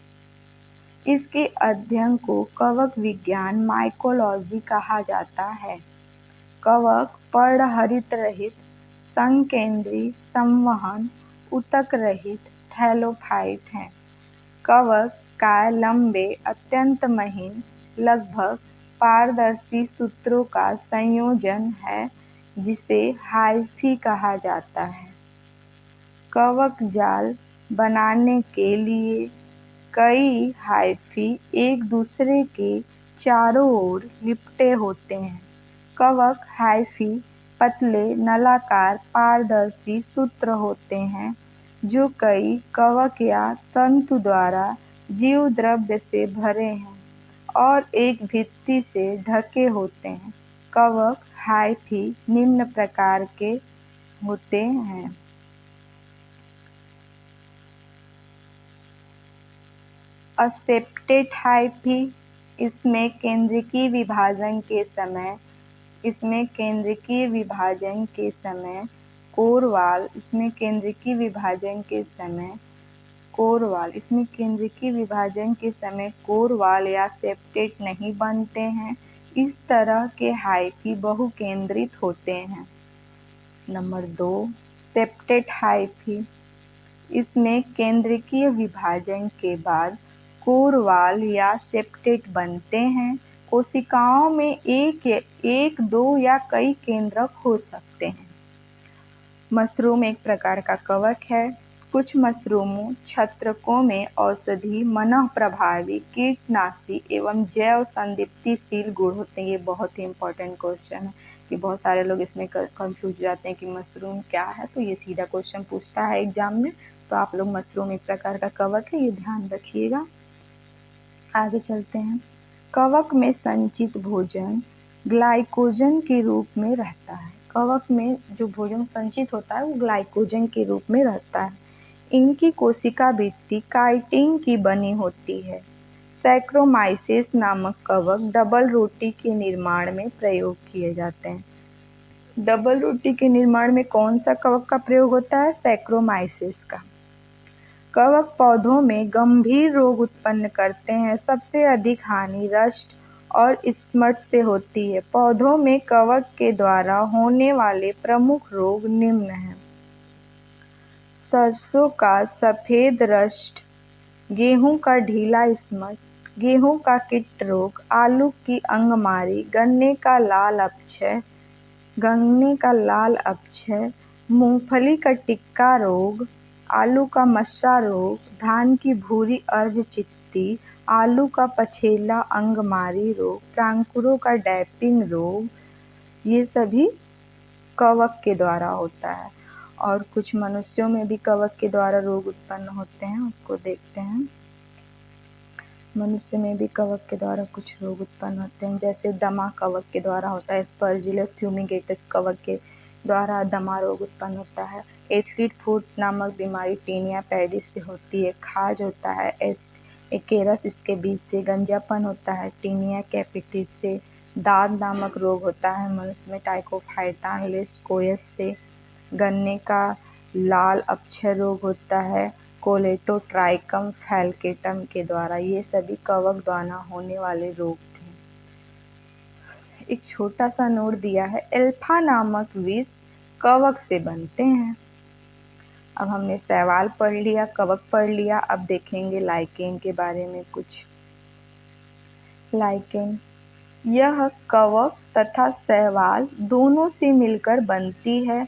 A: इसके अध्ययन को कवक विज्ञान माइकोलॉजी कहा जाता है। कवक पर्णहरित रहित, संकेंद्री, संवहन, ऊतक रहित थैलोफाइट हैं। कवक का लंबे, अत्यंत महीन, लगभग पारदर्शी सूत्रों का संयोजन है, जिसे हाइफी कहा जाता है। कवक जाल बनाने के लिए कई हाइफी एक दूसरे के चारों ओर लिपटे होते हैं। कवक हाइफी पतले, नलाकार, पारदर्शी सूत्र होते हैं, जो कई कवक या तंतु द्वारा जीव द्रव्य से भरे हैं और एक भित्ति से ढके होते हैं। कवक हाइफी निम्न प्रकार के होते हैं। असेप्टेड हाइफी, इसमें केंद्रकीय विभाजन के समय कोरवाल, इसमें केंद्रकीय विभाजन के समय कोरवाल या सेप्टेट नहीं बनते हैं। इस तरह के हाइफी बहुकेंद्रित होते हैं। नंबर 2, सेप्टेट हाइफी, इसमें केंद्रकीय विभाजन के बाद कोरवाल या सेप्टेट बनते हैं। कोशिकाओं में एक, दो या कई केंद्रक हो सकते हैं। मशरूम एक प्रकार का कवक है। कुछ मशरूमों छत्रकों में औषधि, मनः प्रभावी, कीटनाशी एवं जैव संदीप्तिशील गुण होते हैं। ये बहुत ही इम्पोर्टेंट क्वेश्चन है कि बहुत सारे लोग इसमें कंफ्यूज जाते हैं कि मशरूम क्या है, तो ये सीधा क्वेश्चन पूछता है एग्जाम में। तो आप लोग मशरूम एक प्रकार का कवक है, ये ध्यान रखिएगा। आगे चलते हैं। कवक में संचित भोजन ग्लाइकोजन के रूप में रहता है। कवक में जो भोजन संचित होता है वो ग्लाइकोजन के रूप में रहता है। इनकी कोशिका भित्ति काइटिन की बनी होती है। सैक्रोमाइसेस नामक कवक डबल रोटी के निर्माण में प्रयोग किए जाते हैं। डबल रोटी के निर्माण में कौन सा कवक का प्रयोग होता है? सैक्रोमाइसेस का। कवक पौधों में गंभीर रोग उत्पन्न करते हैं। सबसे अधिक हानि रस्ट और स्मट से होती है। पौधों में कवक के द्वारा होने वाले प्रमुख रोग निम्न हैं: सरसों का सफेद रस्ट, गेहूं का ढीला स्मट, गेहूं का कीट रोग, आलू की अंगमारी, गन्ने का लाल अपक्षय, मूंगफली का टिक्का रोग, आलू का मस्सा रोग, धान की भूरी अर्ध चित्ती, आलू का पछेला अंगमारी रोग, टांकुरों का डैपिंग रोग, ये सभी कवक के द्वारा होता है। और कुछ मनुष्यों में भी कवक के द्वारा रोग उत्पन्न होते हैं, उसको देखते हैं। मनुष्य में भी कवक के द्वारा कुछ रोग उत्पन्न होते हैं, जैसे दमा कवक के द्वारा होता है। स्पर्जिलस फ्यूमिगेटस कवक के द्वारा दमा रोग उत्पन्न होता है। एथलीट फुट नामक बीमारी टीनिया पैडिस से होती है। खाज होता है एकेरस इसके बीज से। गंजापन होता है टीनिया कैपिटिस से। दाद नामक रोग होता है मनुष्य में टाइकोफाइटा हिलेस्कोयस से। गन्ने का लाल अपक्षय रोग होता है कोलेटोट्राइकम फैल्केटम के द्वारा। ये सभी कवक द्वारा होने वाले रोग थे। एक छोटा सा नोट दिया है, एल्फा नामक विष कवक से बनते हैं। अब हमने शैवाल पढ़ लिया, कवक पढ़ लिया। अब देखेंगे लाइकेन के बारे में कुछ। लाइकेन, यह कवक तथा शैवाल दोनों से मिलकर बनती है।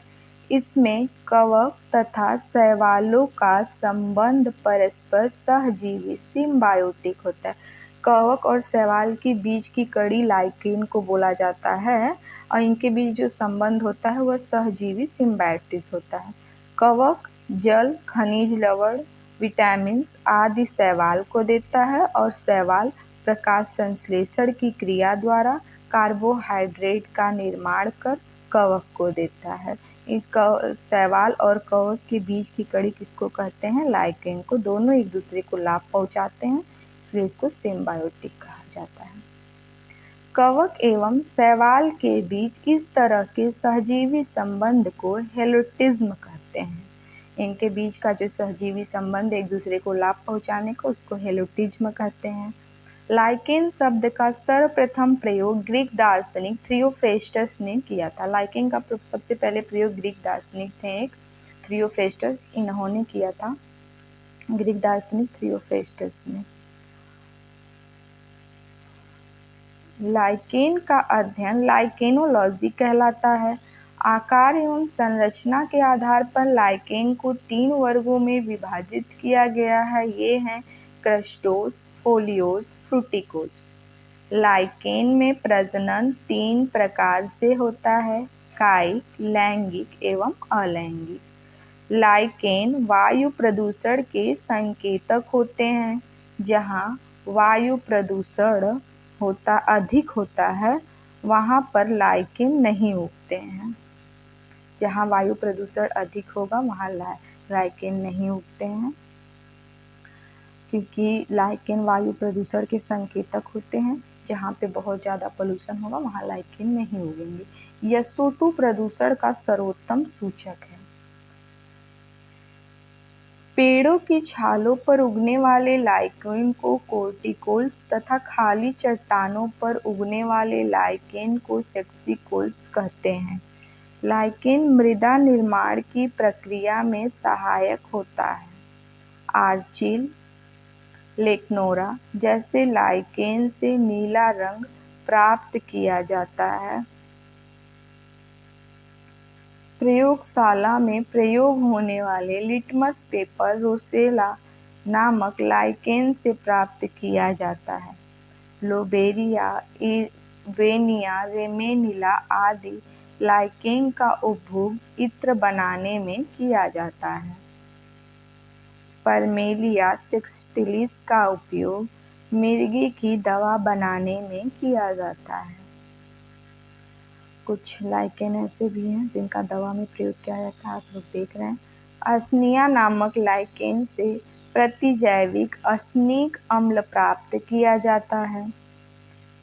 A: इसमें कवक तथा शैवालों का संबंध परस्पर सहजीवी सिम्बायोटिक होता है। कवक और शैवाल के बीच की कड़ी लाइकेन को बोला जाता है और इनके बीच जो संबंध होता है वह सहजीवी सिम्बायोटिक होता है। कवक जल, खनिज लवण, विटामिन आदि शैवाल को देता है और शैवाल प्रकाश संश्लेषण की क्रिया द्वारा कार्बोहाइड्रेट का निर्माण कर कवक को देता है। शैवाल और कवक के बीच की कड़ी किसको कहते हैं? लाइकेन को। दोनों एक दूसरे को लाभ पहुंचाते हैं, इसलिए इसको सिम्बायोटिक कहा जाता है। कवक एवं शैवाल के बीच इस तरह के सहजीवी संबंध को हेलोटिज्म कहते हैं। इनके बीच का जो सहजीवी संबंध एक दूसरे को लाभ पहुंचाने को, उसको हेलोटिज्म कहते हैं। लाइकेन शब्द का सर्वप्रथम प्रयोग ग्रीक दार्शनिक थियोफ्रेस्टस ने किया था। लाइकेन का सबसे पहले प्रयोग ग्रीक दार्शनिक थे एक थियोफ्रेस्टस, इन्होंने किया था, ग्रीक दार्शनिक थियोफ्रेस्टस ने। लाइकेन का अध्ययन लाइकेनोलॉजी कहलाता है। आकार एवं संरचना के आधार पर लाइकेन को 3 वर्गों में विभाजित किया गया है। ये हैं क्रस्टोस, फोलियोस, फ्रूटिकोस। लाइकेन में प्रजनन 3 प्रकार से होता है, कायिक, लैंगिक एवं अलैंगिक। लाइकेन वायु प्रदूषण के संकेतक होते हैं। जहाँ वायु प्रदूषण अधिक होता है वहाँ पर लाइकेन नहीं उगते हैं। जहाँ वायु प्रदूषण अधिक होगा वहाँ लाइकेन नहीं उगते हैं, क्योंकि लाइकेन वायु प्रदूषण के संकेतक होते हैं। जहाँ पे बहुत ज़्यादा पोल्यूशन होगा वहाँ लाइकेन नहीं उगेंगे। यह SO2 प्रदूषण का सर्वोत्तम सूचक है। पेड़ों की छालों पर उगने वाले लाइकेन को कोर्टिकोल्स तथा खाली चट्टानों पर उगने वाले लाइकेन को सेक्सिकोल्स कहते हैं। लाइकेन मृदा निर्माण की प्रक्रिया में सहायक होता है। आर्चिल, लेक्नोरा जैसे लाइकेन से नीला रंग प्राप्त किया जाता है। प्रयोगशाला में प्रयोग होने वाले लिटमस पेपर रोसेला नामक लाइकेन से प्राप्त किया जाता है। लोबेरिया, इवेनिया, रेमेनिला आदि लाइकेन का उपभोग इत्र बनाने में किया जाता है। परमेलिया सेक्सटिलिस का उपयोग मिर्गी की दवा बनाने में किया जाता है। कुछ लाइकेन ऐसे भी हैं जिनका दवा में प्रयोग किया जाता है, आप लोग देख रहे हैं। असनिया नामक लाइकेन से प्रतिजैविक असनिक अम्ल प्राप्त किया जाता है।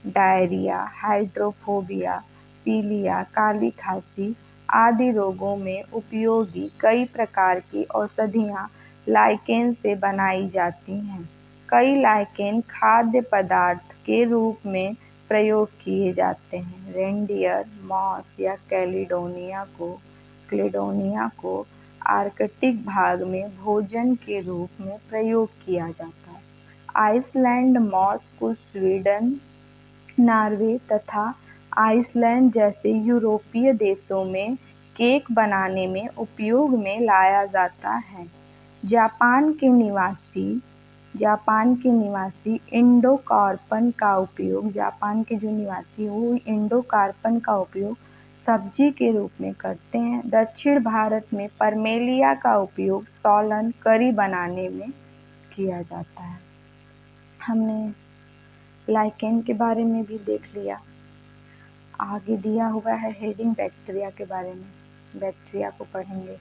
A: डायरिया, हाइड्रोफोबिया, पीलिया, काली खांसी आदि रोगों में उपयोगी कई प्रकार की औषधियाँ लाइकेन से बनाई जाती हैं। कई लाइकेन खाद्य पदार्थ के रूप में प्रयोग किए जाते हैं। रेनडियर मॉस या क्लेडोनिया को आर्कटिक भाग में भोजन के रूप में प्रयोग किया जाता है। आइसलैंड मॉस को स्वीडन, नॉर्वे तथा आइसलैंड जैसे यूरोपीय देशों में केक बनाने में उपयोग में लाया जाता है। जापान के निवासी इंडोकार्पन का उपयोग, जापान के जो निवासी वो इंडोकार्पन का उपयोग सब्जी के रूप में करते हैं। दक्षिण भारत में परमेलिया का उपयोग सोलन, करी बनाने में किया जाता है। हमने लाइकेन के बारे में भी देख लिया। आगे दिया हुआ है हेडिंग बैक्टीरिया के बारे में, बैक्टीरिया को पढ़ेंगे।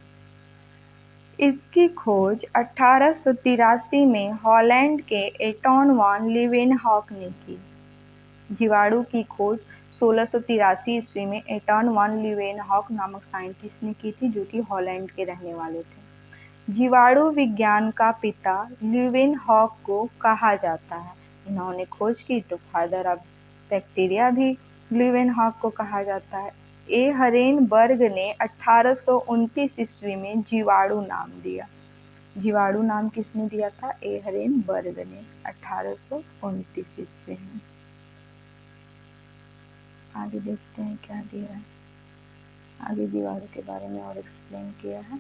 A: इसकी खोज 1883 में हॉलैंड के एटॉन वान लीवेनहॉक ने की। जीवाणु की खोज 1683 ईस्वी में एटॉन वान लीवेनहॉक नामक साइंटिस्ट ने की थी, जो कि हॉलैंड के रहने वाले थे। जीवाणु विज्ञान का पिता लीवेनहॉक को कहा जाता है। इन्होंने खोज की तो फादर ऑफ बैक्टीरिया भी लीवेनहॉक को कहा जाता है। एहरेनबर्ग ने 1829 ईस्वी में जीवाणु नाम दिया। जीवाणु नाम किसने दिया था? एहरेनबर्ग ने 1829 ईस्वी में। आगे देखते हैं क्या दिया है। आगे जीवाणु के बारे में और एक्सप्लेन किया है।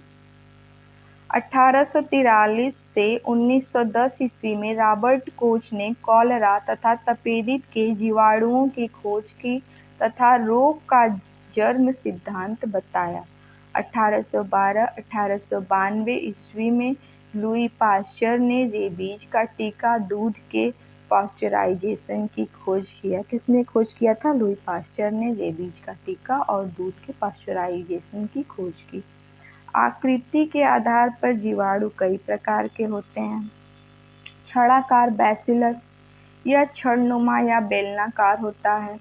A: 1843 से 1910 ईस्वी में रॉबर्ट कोच ने कॉलरा तथा तपेदिक के जीवाणुओं की खोज की तथा रोग का जन्म सिद्धांत बताया। 1812-1892 ईस्वी में लुई पाश्चर ने रेबीज का टीका दूध के पाश्चराइजेशन की खोज किया। किसने खोज किया था? लुई पाश्चर ने रेबीज का टीका और दूध के पाश्चराइजेशन की खोज की। आकृति के आधार पर जीवाणु कई प्रकार के होते हैं। छड़ाकार बैसिलस, यह छड़नुमा या बेलनाकार होता है।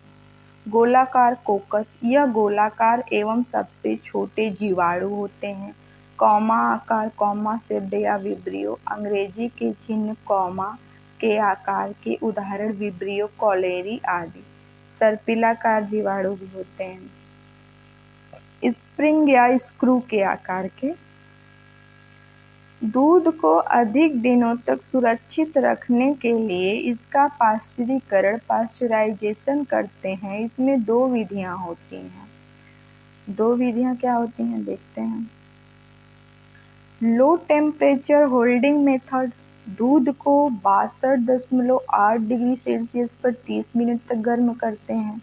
A: गोलाकार कोकस, यह गोलाकार एवं सबसे छोटे जीवाणु होते हैं। कौमा आकार, कौमा शब्द या विब्रियो, अंग्रेजी के चिन्ह कौमा के आकार के उदाहरण विब्रियो, कॉलेरी आदि। सर्पिलाकार जीवाणु भी होते हैं। स्प्रिंग या स्क्रू के आकार के। दूध को अधिक दिनों तक सुरक्षित रखने के लिए इसका पाश्चराइजेशन करते हैं। इसमें 2 विधियां होती हैं। 2 विधियां क्या होती हैं देखते हैं। लो टेम्परेचर होल्डिंग मेथड, दूध को 62.8 डिग्री सेल्सियस पर 30 मिनट तक गर्म करते हैं।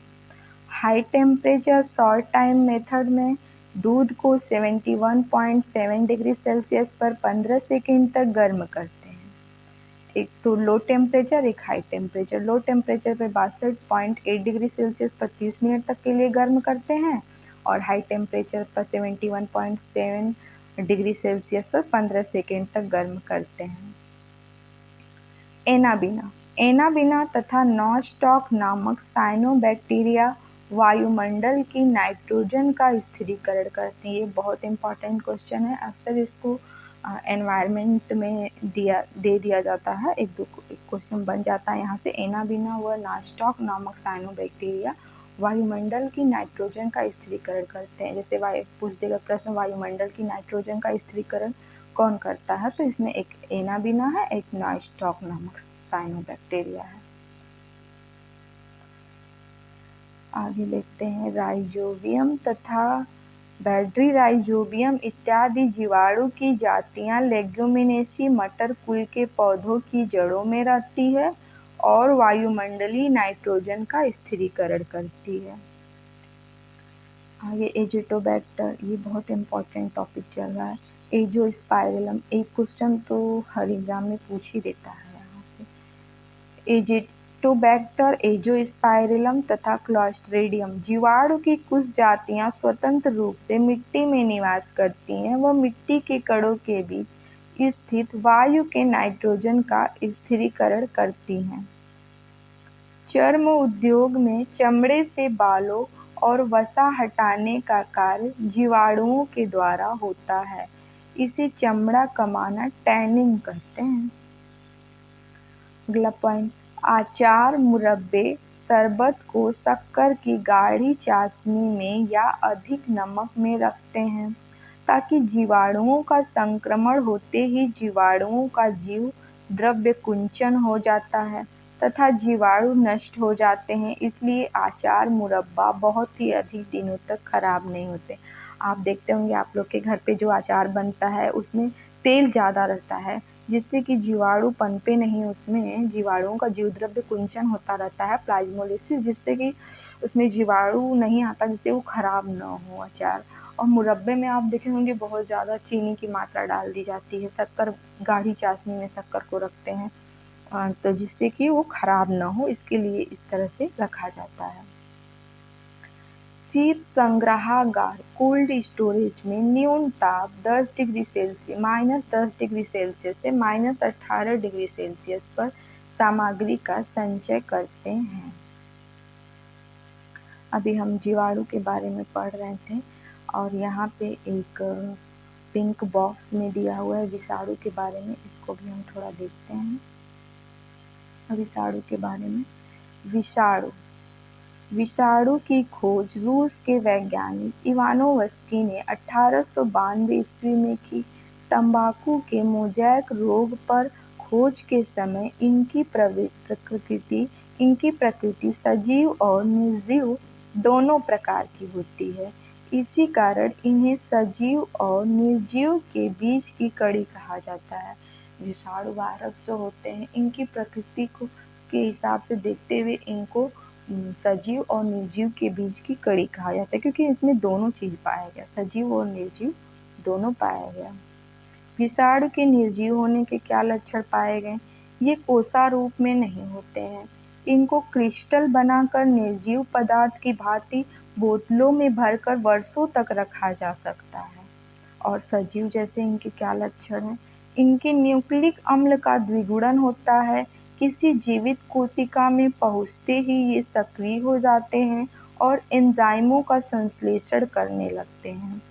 A: High temperature short time method में दूध को 71.7 डिग्री सेल्सियस पर 15 सेकंड तक गर्म करते हैं। एक तो लो टेम्परेचर, एक हाई टेम्परेचर। लो टेम्परेचर पर 62.8 डिग्री सेल्सियस पर 30 मिनट तक के लिए गर्म करते हैं और हाई टेम्परेचर पर 71.7 डिग्री सेल्सियस पर 15 सेकंड तक गर्म करते हैं। एनाबिना, एनाबिना तथा नॉस्टॉक नामक साइनोबैक्टीरिया वायुमंडल की नाइट्रोजन का स्थिरीकरण करते हैं। ये बहुत इंपॉर्टेंट क्वेश्चन है। अक्सर इसको एनवायरनमेंट में दे दिया जाता है। एक क्वेश्चन बन जाता है यहाँ से। एनाबिना व नॉस्टॉक नामक साइनोबैक्टीरिया वायुमंडल की नाइट्रोजन का स्थिरीकरण करते हैं। जैसे पूछ देगा प्रश्न, वायुमंडल की नाइट्रोजन का स्थिरीकरण कौन करता है? तो इसमें एक एनाबिना है, एक नॉस्टॉक नामक साइनोबैक्टीरिया है। आगे देखते हैं। राइजोबियम तथा बैड्रीराइजोबियम इत्यादि जीवाणु की जातियां लेग्यूमिनेसी मटर कुल के पौधों की जड़ों में रहती है और वायुमंडलीय नाइट्रोजन का स्थिरीकरण करती है। आगे एजिटोबैक्टर, ये बहुत इंपॉर्टेंट टॉपिक चल रहा है। एजोस्पाइरलम, एक क्वेश्चन तो हर एग्जाम में पूछ ही देता है यहाँ से। एजिटोबैक्टर, एजोस्पाइरलम तथा क्लॉस्ट्रिडियम जीवाणु की कुछ जातियां स्वतंत्र रूप से मिट्टी में निवास करती हैं। वह मिट्टी के कणों के बीच स्थित वायु के नाइट्रोजन का स्थिरीकरण करती हैं। चर्म उद्योग में चमड़े से बालों और वसा हटाने का कार्य जीवाणुओं के द्वारा होता है। इसे चमड़ा कमाना टैनिंग कहते हैं। अगला पॉइंट, अचार, मुरब्बे, शरबत को शक्कर की गाढ़ी चाशनी में या अधिक नमक में रखते हैं ताकि जीवाणुओं का संक्रमण होते ही जीवाणुओं का जीव द्रव्य कुंचन हो जाता है तथा जीवाणु नष्ट हो जाते हैं। इसलिए अचार, मुरब्बा बहुत ही अधिक दिनों तक खराब नहीं होते। आप देखते होंगे आप लोग के घर पे जो अचार बनता है उसमें तेल ज़्यादा रहता है, जिससे कि जीवाणु पनपे नहीं, उसमें जीवाणुओं का जीव द्रव्य कुंचन होता रहता है, प्लाज्मोलिसिस, जिससे कि उसमें जीवाणु नहीं आता, जिससे वो खराब ना हो अचार। और मुरब्बे में आप देखे होंगे बहुत ज़्यादा चीनी की मात्रा डाल दी जाती है। शक्कर, गाढ़ी चाशनी में शक्कर को रखते हैं तो जिससे कि वो खराब ना हो, इसके लिए इस तरह से रखा जाता है। शीत संग्रहागार, कोल्ड स्टोरेज में न्यून ताप 10 डिग्री सेल्सियस -10 डिग्री सेल्सियस से -18 डिग्री सेल्सियस पर सामग्री का संचय करते हैं। अभी हम जीवाणु के बारे में पढ़ रहे थे और यहाँ पे एक पिंक बॉक्स में दिया हुआ है विषाणु के बारे में, इसको भी हम थोड़ा देखते हैं। विषाणु के बारे में, विषाणु की खोज रूस के वैज्ञानिक इवानोवस्की ने 1892 ईस्वी में की। तंबाकू के मोज़ैक रोग पर खोज के समय इनकी प्रकृति सजीव और निर्जीव दोनों प्रकार की होती है। इसी कारण इन्हें सजीव और निर्जीव के बीच की कड़ी कहा जाता है। विषाणु वायरस जो होते हैं, इनकी प्रकृति को के हिसाब से देखते हुए इनको सजीव और निर्जीव के बीच की कड़ी कहा जाता है, क्योंकि इसमें दोनों चीज पाया गया, सजीव और निर्जीव दोनों पाया गया। विषाणु के निर्जीव होने के क्या लक्षण पाए गए? ये कोसा रूप में नहीं होते हैं। इनको क्रिस्टल बनाकर निर्जीव पदार्थ की भांति बोतलों में भरकर वर्षों तक रखा जा सकता है। और सजीव जैसे इनके क्या लक्षण हैं? इनके न्यूक्लिक अम्ल का द्विगुणन होता है। किसी जीवित कोशिका में पहुंचते ही ये सक्रिय हो जाते हैं और एंजाइमों का संश्लेषण करने लगते हैं।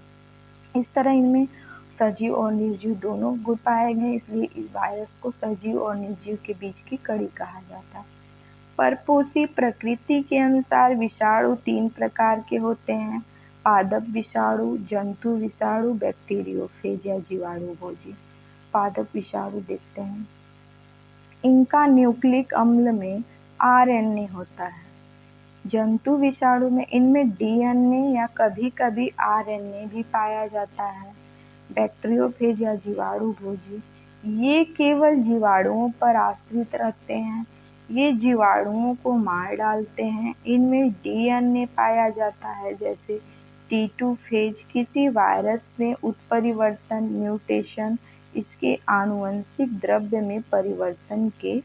A: इस तरह इनमें सजीव और निर्जीव दोनों गुण पाए गए, इसलिए इस वायरस को सजीव और निर्जीव के बीच की कड़ी कहा जाता है। परपोषी प्रकृति के अनुसार विषाणु 3 प्रकार के होते हैं: पादप विषाणु, जंतु विषाणु, बैक्टीरियोफेज या जीवाणुभोजी। पादप विषाणु देखते हैं, इनका न्यूक्लिक अम्ल में आरएनए होता है। जंतु विषाणु में इनमें डीएनए या कभी कभी आरएनए भी पाया जाता है। बैक्टीरियोफेज या जीवाणुभोजी, ये केवल जीवाणुओं पर आश्रित रहते हैं। ये जीवाणुओं को मार डालते हैं। इनमें डीएनए पाया जाता है, जैसे T2 फेज किसी वायरस में उत्परिवर्तन म्यूटेशन इसके आनुवंशिक द्रव्य में परिवर्तन के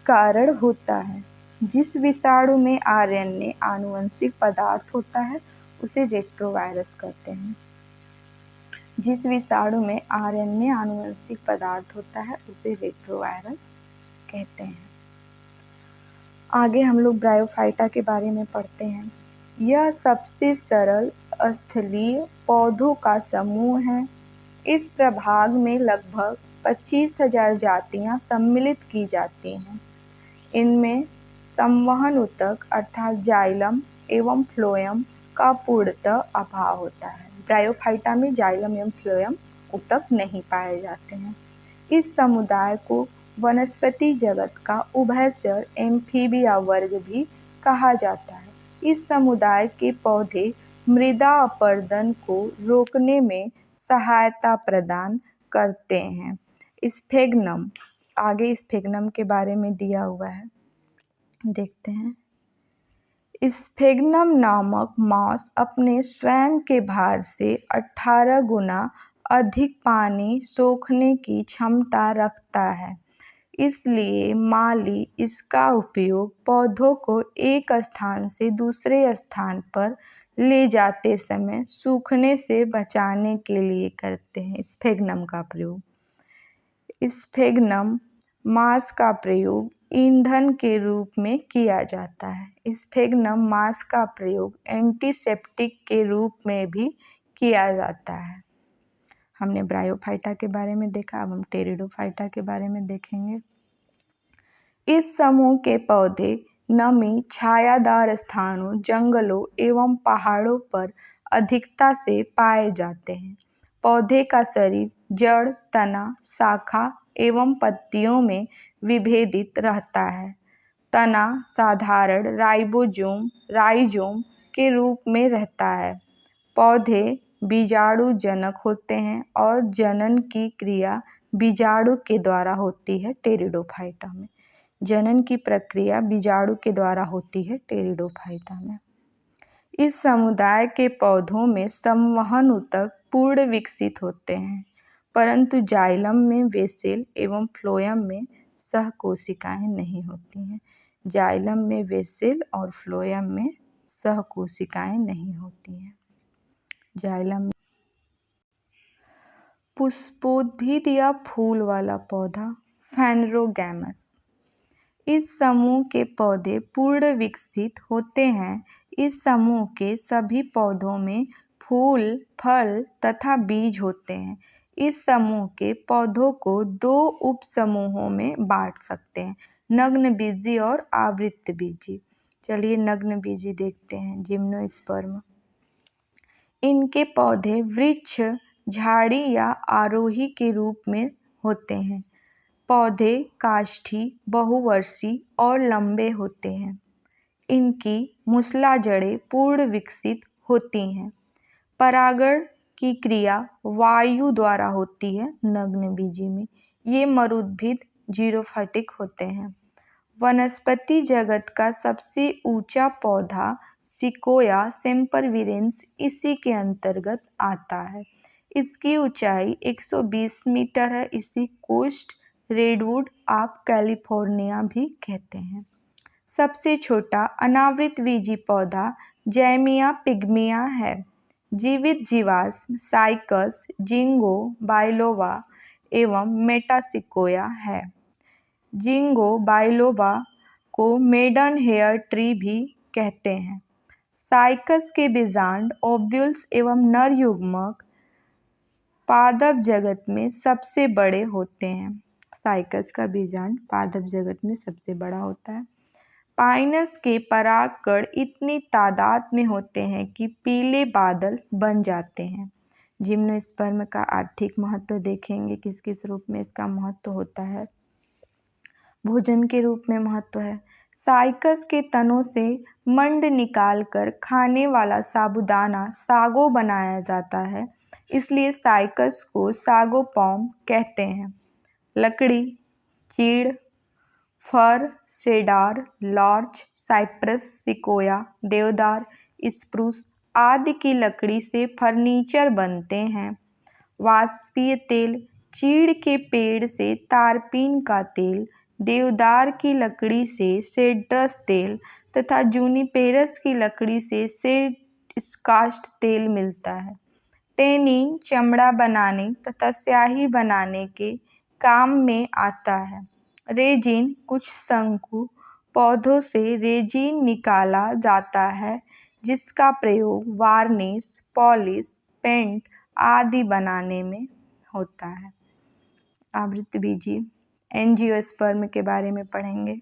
A: कारण होता है। जिस विषाणु में आरएनए आनुवंशिक पदार्थ होता है उसे रेट्रोवायरस कहते हैं। जिस विषाणु में आरएनए आनुवंशिक पदार्थ होता है उसे रेट्रोवायरस कहते हैं। आगे हम लोग ब्रायोफाइटा के बारे में पढ़ते हैं। यह सबसे सरल स्थलीय पौधों का समूह है। इस प्रभाग में लगभग 25,000 जातियां सम्मिलित की जाती हैं। इनमें संवहन ऊतक अर्थात जाइलम एवं फ्लोएम का पूर्णतः अभाव होता है। ब्रायोफाइटा में जाइलम एवं फ्लोएम ऊतक नहीं पाए जाते हैं। इस समुदाय को वनस्पति जगत का उभयचर एम्फीबिया वर्ग भी कहा जाता है। इस समुदाय के पौधे मृदा अपरदन को रोकने में सहायता प्रदान करते हैं। स्फेग्नम, आगे स्फेग्नम के बारे में दिया हुआ है, देखते हैं। स्फेग्नम नामक मांस अपने स्वयं के भार से 18 गुना अधिक पानी सोखने की क्षमता रखता है। इसलिए माली इसका उपयोग पौधों को एक स्थान से दूसरे स्थान पर ले जाते समय सूखने से बचाने के लिए करते हैं स्फेग्नम का प्रयोग। स्फेग्नम मांस का प्रयोग ईंधन के रूप में किया जाता है। स्फेग्नम मांस का प्रयोग एंटीसेप्टिक के रूप में भी किया जाता है। हमने ब्रायोफाइटा के बारे में देखा, अब हम टेरिडोफाइटा के बारे में देखेंगे। इस समूह के पौधे नमी छायादार स्थानों, जंगलों एवं पहाड़ों पर अधिकता से पाए जाते हैं। पौधे का शरीर जड़, तना, शाखा एवं पत्तियों में विभेदित रहता है। तना साधारण राइजोम के रूप में रहता है। पौधे बीजाणु जनक होते हैं और जनन की क्रिया बीजाणु के द्वारा होती है टेरिडोफाइटा में। जनन की प्रक्रिया बीजाणु के द्वारा होती है टेरिडोफाइटा में। इस समुदाय के पौधों में संवहन ऊतक पूर्ण विकसित होते हैं, परंतु जाइलम में वेसेल एवं फ्लोएम में सहकोशिकाएं नहीं होती हैं। जाइलम में वेसेल और फ्लोएम में सहकोशिकाएं नहीं होती हैं। जाइलम में पुष्पोद्भिद या फूल वाला पौधा फेनरोगैमस। इस समूह के पौधे पूर्ण विकसित होते हैं। इस समूह के सभी पौधों में फूल, फल तथा बीज होते हैं। इस समूह के पौधों को 2 उप समूहों में बांट सकते हैं, नग्नबीजी और आवृतबीजी। चलिए नग्नबीजी देखते हैं, जिम्नोस्पर्म। इनके पौधे वृक्ष, झाड़ी या आरोही के रूप में होते हैं। पौधे काष्ठी, बहुवर्षीय और लंबे होते हैं। इनकी मूसला जड़ें पूर्ण विकसित होती हैं। परागण की क्रिया वायु द्वारा होती है नग्न बीजी में। ये मरुद्भिद जीरोफाइटिक होते हैं। वनस्पति जगत का सबसे ऊंचा पौधा सिकोया सेम्परविरेंस इसी के अंतर्गत आता है। इसकी ऊंचाई 120 मीटर है। इसी कोस्ट रेडवुड ऑफ कैलिफोर्निया भी कहते हैं। सबसे छोटा अनावृत बीजी पौधा जैमिया पिग्मिया है। जीवित जीवाश्म साइकस, जिंगो बाइलोबा एवं मेटासिकोया है। जिंगो बाइलोबा को मेडन हेयर ट्री भी कहते हैं। साइकस के बीजांड ओव्यूल्स एवं नर युग्मक पादप जगत में सबसे बड़े होते हैं। साइकस का बीजांड पादप जगत में सबसे बड़ा होता है। पाइनस के परागकण इतनी तादाद में होते हैं कि पीले बादल बन जाते हैं। जिम्नोस्पर्म का आर्थिक महत्व देखेंगे, किस किस रूप में इसका महत्व होता है। भोजन के रूप में महत्व है। साइकस के तनों से मंड निकालकर खाने वाला साबूदाना सागो बनाया जाता है, इसलिए साइकस को सागोपॉम कहते हैं। लकड़ी चीड़, फर, सेडार, लॉर्च, साइप्रस, सिकोया, देवदार, स्प्रूस आदि की लकड़ी से फर्नीचर बनते हैं। वाष्पीय तेल चीड़ के पेड़ से तारपीन का तेल, देवदार की लकड़ी से सेड्रस तेल तथा जूनिपेरस की लकड़ी से स्कास्ट तेल मिलता है। टेनिन चमड़ा बनाने तथा स्याही बनाने के काम में आता है। रेजिन कुछ शंकु पौधों से रेजिन निकाला जाता है, जिसका प्रयोग वार्निश, पॉलिश, पेंट आदि बनाने में होता है। आवृतबीजी एंजियोस्पर्म के बारे में पढ़ेंगे।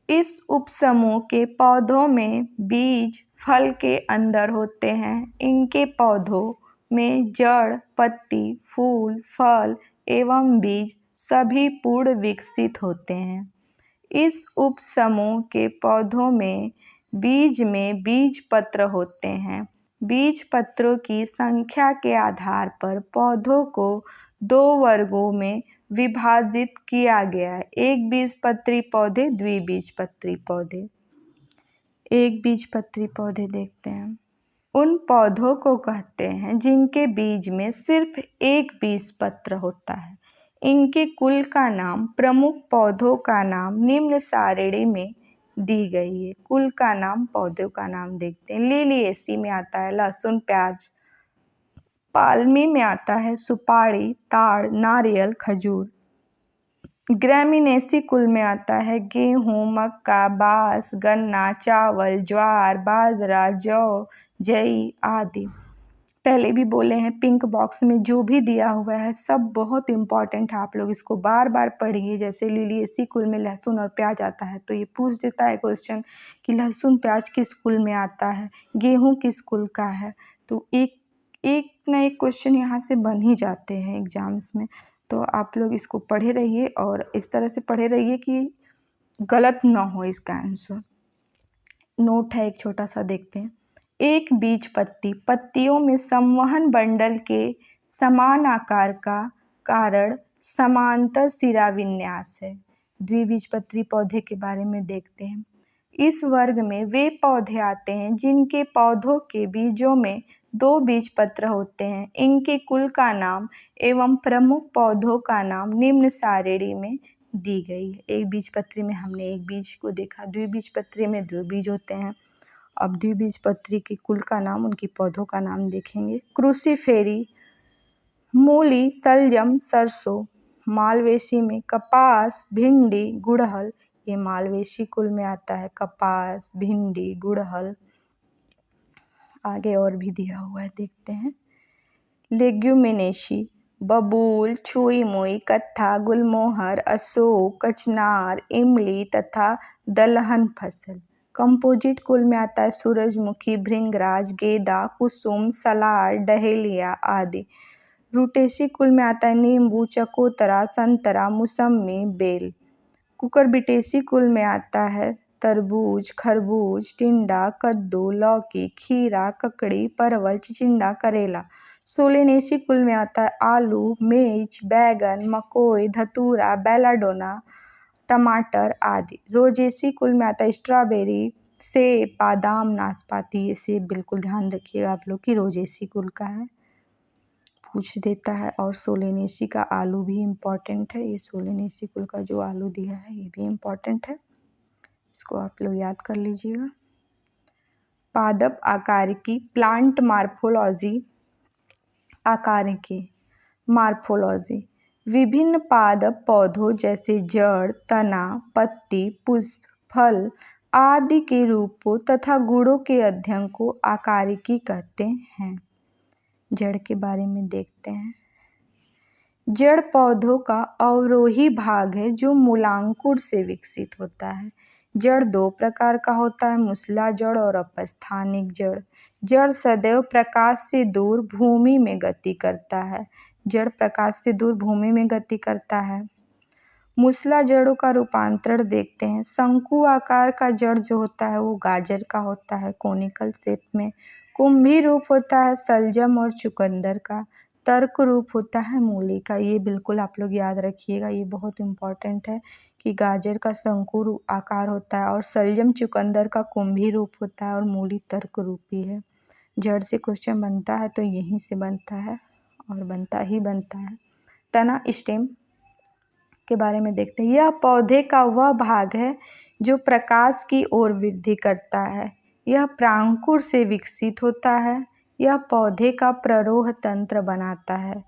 A: इस उपसमूह के पौधों में बीज फल के अंदर होते हैं। इनके पौधों में जड़, पत्ती, फूल, फल एवं बीज सभी पूर्ण विकसित होते हैं। इस उपसमूह के पौधों में बीज पत्र होते हैं। बीज पत्रों की संख्या के आधार पर पौधों को 2 वर्गों में विभाजित किया गया है। एक बीजपत्री पौधे, द्विबीजपत्री पौधे। एक बीजपत्री पौधे देखते हैं। उन पौधों को कहते हैं जिनके बीज में सिर्फ एक बीजपत्र होता है। इनके कुल का नाम, प्रमुख पौधों का नाम निम्न सारणी में दी गई है। कुल का नाम, पौधों का नाम देखते हैं। लिलिएसी में आता है लहसुन, प्याज। पाल्मी में आता है सुपारी, ताड़, नारियल, खजूर। ग्रैमिनेसी कुल में आता है गेहूं, मक्का, बांस, गन्ना, चावल, ज्वार, बाजरा, जौ, जई आदि। पहले भी बोले हैं, पिंक बॉक्स में जो भी दिया हुआ है सब बहुत इम्पॉर्टेंट है। आप लोग इसको बार बार पढ़िए। जैसे लिलिएसी कुल में लहसुन और प्याज आता है तो ये पूछ देता है क्वेश्चन कि लहसुन प्याज किस कुल में आता है, गेहूं किस कुल का है। तो एक ना एक क्वेश्चन यहाँ से बन ही जाते हैं एग्जाम्स में। तो आप लोग इसको पढ़े रहिए और इस तरह से पढ़े रहिए कि गलत ना हो इसका आंसर। नोट है एक छोटा सा, देखते हैं। एक बीजपत्री पत्तियों में संवहन बंडल के समान आकार का कारण समांतर सिरा विन्यास है। द्विबीजपत्री पौधे के बारे में देखते हैं। इस वर्ग में वे पौधे आते हैं जिनके पौधों के बीजों में 2 बीजपत्र होते हैं। इनके कुल का नाम एवं प्रमुख पौधों का नाम निम्न सारणी में दी गई है। एक बीजपत्री में हमने एक बीज को देखा, द्विबीजपत्री में 2 बीज होते हैं। अब द्विबीजपत्री के कुल का नाम, उनकी पौधों का नाम देखेंगे। क्रूसीफेरी, मूली, सलजम, सरसों। मालवेसी में कपास, भिंडी, गुड़हल। ये मालवेसी कुल में आता है, कपास, भिंडी, गुड़हल। आगे और भी दिया हुआ है, देखते हैं। लेग्यूमिनेसी, बबूल, छुई मुई, कत्था, गुलमोहर, अशोक, कचनार, इमली तथा दलहन फसल। कंपोजिट कुल में आता है सूरजमुखी, भृंगराज, गेंदा, कुसुम, सलार, डहेलिया आदि। रूटेसी कुल में आता है नींबू, चकोतरा, संतरा, मौसमी, बेल। कुकुरबिटेसी कुल में आता है तरबूज, खरबूज, टिंडा, कद्दू, लौकी, खीरा, ककड़ी, परवल, चिचिंडा, करेला। सोलेनेसी कुल में आता है आलू, मिर्च, बैगन, मकोई, धतूरा, बेलाडोना, टमाटर आदि। रोजेसी कुल में आता है स्ट्रॉबेरी, सेब, बादाम, नाशपाती। ये सेब बिल्कुल ध्यान रखिएगा आप लोग कि रोजेसी कुल का है, पूछ देता है। और सोलेनेसी का आलू भी इम्पॉर्टेंट है, ये सोलेनेसी कुल का जो आलू दिया है ये भी इम्पॉर्टेंट है, इसको आप लोग याद कर लीजिएगा। पादप आकारिकी, प्लांट मार्फोलॉजी, आकारिकी मार्फोलॉजी, विभिन्न पादप पौधों जैसे जड़, तना, पत्ती, पुष्प, फल आदि के रूपों तथा गुणों के अध्ययन को आकारिकी कहते हैं। जड़ के बारे में देखते हैं। जड़ पौधों का अवरोही भाग है जो मूलांकुर से विकसित होता है। जड़ दो प्रकार का होता है, मूसला जड़ और अपस्थानिक जड़। जड़ सदैव प्रकाश से दूर भूमि में गति करता है। जड़ प्रकाश से दूर भूमि में गति करता है। मूसला जड़ों का रूपांतरण देखते हैं। शंकु आकार का जड़ जो होता है वो गाजर का होता है, कोनिकल शेप में। कुंभी रूप होता है सलजम और चुकंदर का। तर्क रूप होता है मूली का। ये बिल्कुल आप लोग याद रखिएगा, ये बहुत इम्पॉर्टेंट है कि गाजर का शंकु आकार होता है और सलजम चुकंदर का कुंभी रूप होता है और मूली तर्क रूपी है। जड़ से क्वेश्चन बनता है तो यहीं से बनता है और बनता ही बनता है। तना, स्टेम के बारे में देखते हैं। यह पौधे का वह भाग है जो प्रकाश की ओर वृद्धि करता है। यह प्रांकुर से विकसित होता है। यह पौधे का प्ररोह तंत्र बनाता है।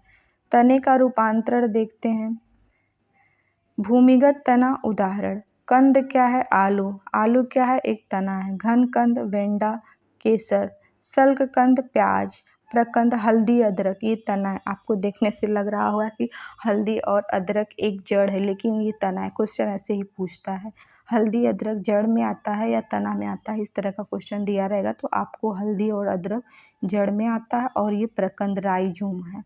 A: तने का रूपांतरण देखते हैं। भूमिगत तना, उदाहरण। कंद क्या है? आलू। आलू क्या है? एक तना है। घन कंद, वेंडा, केसर। सल्क कंद, प्याज। प्रकंद, हल्दी, अदरक। ये तना है। आपको देखने से लग रहा होगा कि हल्दी और अदरक एक जड़ है, लेकिन ये तना है। क्वेश्चन ऐसे ही पूछता है, हल्दी अदरक जड़ में आता है या तना में आता है, इस तरह का क्वेश्चन दिया रहेगा तो आपको हल्दी और अदरक जड़ में आता है और ये प्रकंद राइजोम है।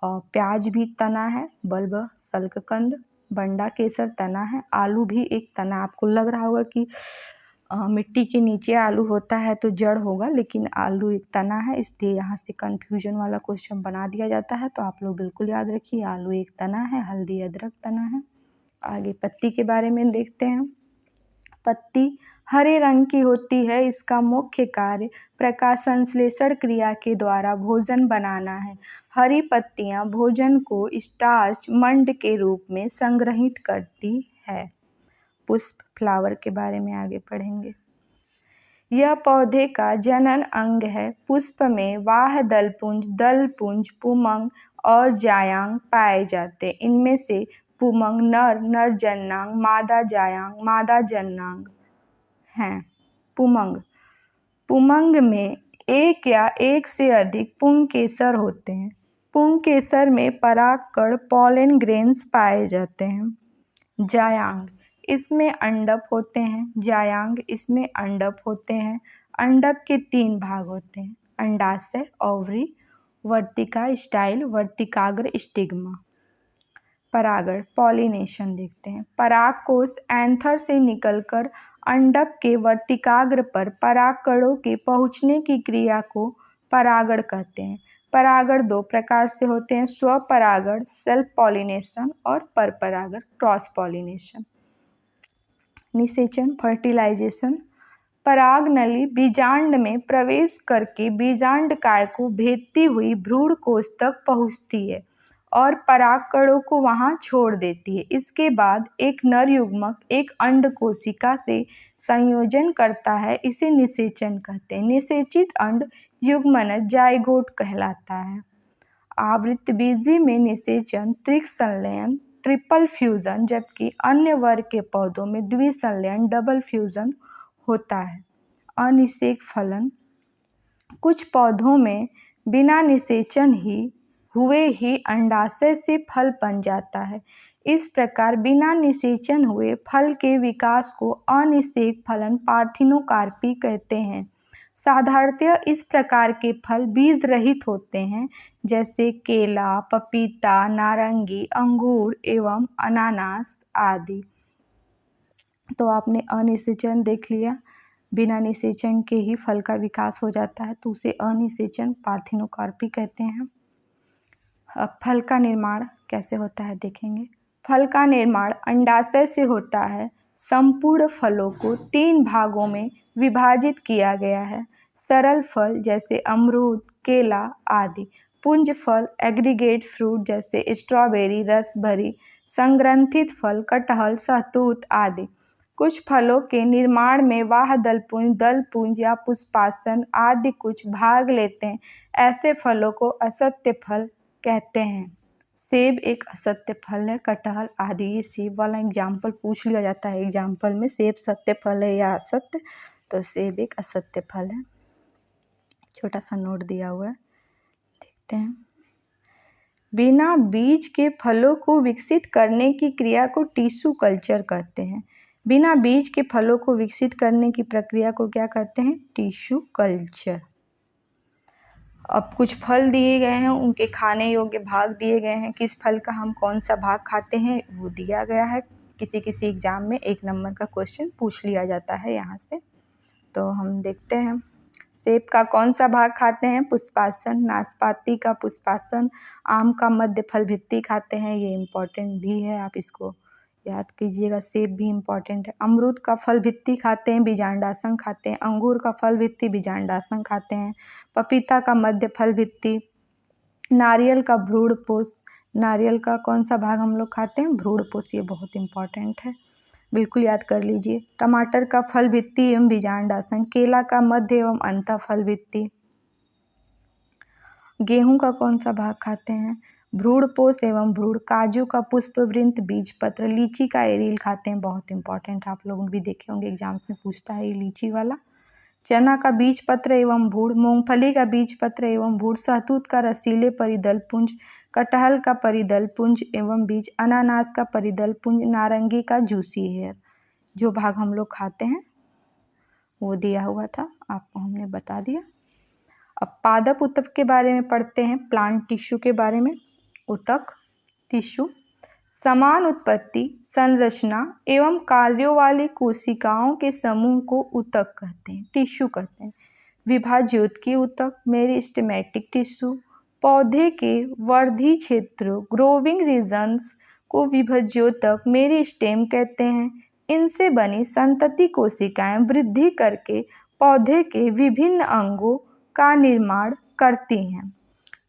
A: और प्याज भी तना है, बल्ब सल्ककंद, बंडा केसर तना है। आलू भी एक तना। आपको लग रहा होगा कि मिट्टी के नीचे आलू होता है तो जड़ होगा, लेकिन आलू एक तना है, इसलिए यहाँ से कन्फ्यूजन वाला क्वेश्चन बना दिया जाता है। तो आप लोग बिल्कुल याद रखिए, आलू एक तना है, हल्दी अदरक तना है। आगे पत्ती के बारे में देखते हैं। पत्ती हरे रंग की होती है। इसका मुख्य कार्य प्रकाश संश्लेषण क्रिया के द्वारा भोजन बनाना है। हरी पत्तियां भोजन को स्टार्च मंड के रूप में संग्रहित करती है। पुष्प, फ्लावर के बारे में आगे पढ़ेंगे। यह पौधे का जनन अंग है। पुष्प में बाह्य दलपुंज, पुमंग और जायांग पाए जाते। इनमें से पुमंग नर जननांग, मादा जायांग, मादा जननांग हैं। पुमंग में एक या एक से अधिक पुंकेसर होते हैं। पुंकेसर में परागकण पॉलन ग्रेन्स पाए जाते हैं। जायांग, इसमें अंडक होते हैं। जायांग, इसमें अंडक होते हैं। अंडक के 3 भाग होते हैं, अंडाशय, ओवरी, वर्तिका स्टाइल, वर्तिकाग्र, स्टिग्मा। परागण, पॉलिनेशन देखते हैं। परागकोश एंथर से निकलकर अंडक के वर्तिकाग्र पर परागकणों के पहुंचने की क्रिया को परागण कहते हैं। परागण 2 प्रकार से होते हैं, स्वपरागण सेल्फ पॉलिनेशन और परपरागण क्रॉस पॉलिनेशन। निषेचन, फर्टिलाइजेशन। परागनली बीजांड में प्रवेश करके बीजांडकाय को भेदती हुई भ्रूण कोश तक पहुंचती है और परागकणों को वहां छोड़ देती है। इसके बाद एक नर युग्मक एक अंड कोशिका से संयोजन करता है, इसे निषेचन कहते हैं। निषेचित अंड युग्मनज जाइगोट कहलाता है। आवृतबीजी में निषेचन त्रिसंलयन ट्रिपल फ्यूजन, जबकि अन्य वर्ग के पौधों में द्विसंलयन डबल फ्यूजन होता है। अनिषेक फलन, कुछ पौधों में बिना निषेचन हुए ही अंडाशय से फल बन जाता है। इस प्रकार बिना निषेचन हुए फल के विकास को अनिषेक फलन पार्थिनोकार्पी कहते हैं। साधारणतः इस प्रकार के फल बीज रहित होते हैं, जैसे केला, पपीता, नारंगी, अंगूर एवं अनानास आदि। तो आपने अनिषेचन देख लिया, बिना निषेचन के ही फल का विकास हो जाता है तो उसे अनिषेचन पार्थिनोकार्पी कहते हैं। अब फल का निर्माण कैसे होता है देखेंगे। फल का निर्माण अंडाशय से होता है। संपूर्ण फलों को 3 भागों में विभाजित किया गया है। सरल फल जैसे अमरूद, केला आदि। पुंज फल एग्रीगेट फ्रूट जैसे स्ट्रॉबेरी, रसभरी। संग्रंथित फल कटहल, सहतूत आदि। कुछ फलों के निर्माण में वाह दलपुंज या पुष्पासन आदि कुछ भाग लेते हैं। ऐसे फलों को असत्य फल कहते हैं। सेब एक असत्य फल है, कटहल आदि। ये सेब वाला एग्जाम्पल पूछ लिया जाता है एग्जाम्पल में, सेब सत्य फल है या असत्य, तो सेब एक असत्य फल है। छोटा सा नोट दिया हुआ है, देखते हैं। बिना बीज के फलों को विकसित करने की क्रिया को टिश्यू कल्चर कहते हैं। बिना बीज के फलों को विकसित करने की प्रक्रिया को क्या कहते हैं? Tissue culture. अब कुछ फल दिए गए हैं, उनके खाने योग्य भाग दिए गए हैं। किस फल का हम कौन सा भाग खाते हैं वो दिया गया है। किसी किसी एग्जाम में 1 नंबर का क्वेश्चन पूछ लिया जाता है यहाँ से। तो हम देखते हैं, सेब का कौन सा भाग खाते हैं? पुष्पासन। नाशपाती का पुष्पासन। आम का मध्य फल भित्ति खाते हैं, ये इम्पॉर्टेंट भी है, आप इसको याद कीजिएगा। सेब भी इम्पॉर्टेंट है। अमरूद का फल भित्ति खाते हैं, बीजांडासन खाते हैं। अंगूर का फल भित्ति, बीजांडासन खाते हैं। पपीता का मध्य फल भित्ति। नारियल का भ्रूणपोष। नारियल का कौन सा भाग हम लोग खाते हैं? भ्रूणपोष, ये बहुत इम्पॉर्टेंट है, बिल्कुल याद कर लीजिए। टमाटर का फल भित्ति एवं बीजांडासन। केला का मध्य एवं अंतः फल भित्ति। गेहूं का कौन सा भाग खाते हैं? भ्रूणपोष एवं भ्रूण। काजू का पुष्पवृंत बीज पत्र। लीची का एरील खाते हैं, बहुत इंपॉर्टेंट, आप लोग भी देखे होंगे एग्जाम्स में पूछता है ये लीची वाला। चना का बीज पत्र एवं भूड़। मूंगफली का बीज पत्र एवं भूड़। सहतूत का रसीले परिदल पुंज। कटहल का परिदल पुंज एवं बीज। अनानास का परिदल पुंज। नारंगी का जूसी हेयर। जो भाग हम लोग खाते हैं वो दिया हुआ था, आपको हमने बता दिया। अब पादप ऊतक के बारे में पढ़ते हैं, प्लांट टिश्यू के बारे में। ऊतक टिश्यू समान उत्पत्ति, संरचना एवं कार्यों वाली कोशिकाओं के समूह को ऊतक कहते हैं, टिश्यू कहते हैं। विभाज्योतकी ऊतक, मेरिस्टेमेटिक टिश्यू। पौधे के वर्धी क्षेत्र, ग्रोविंग रीजन्स को विभाज्योतक, मेरिस्टेम कहते हैं। इनसे बनी संतति कोशिकाएं वृद्धि करके पौधे के विभिन्न अंगों का निर्माण करती हैं।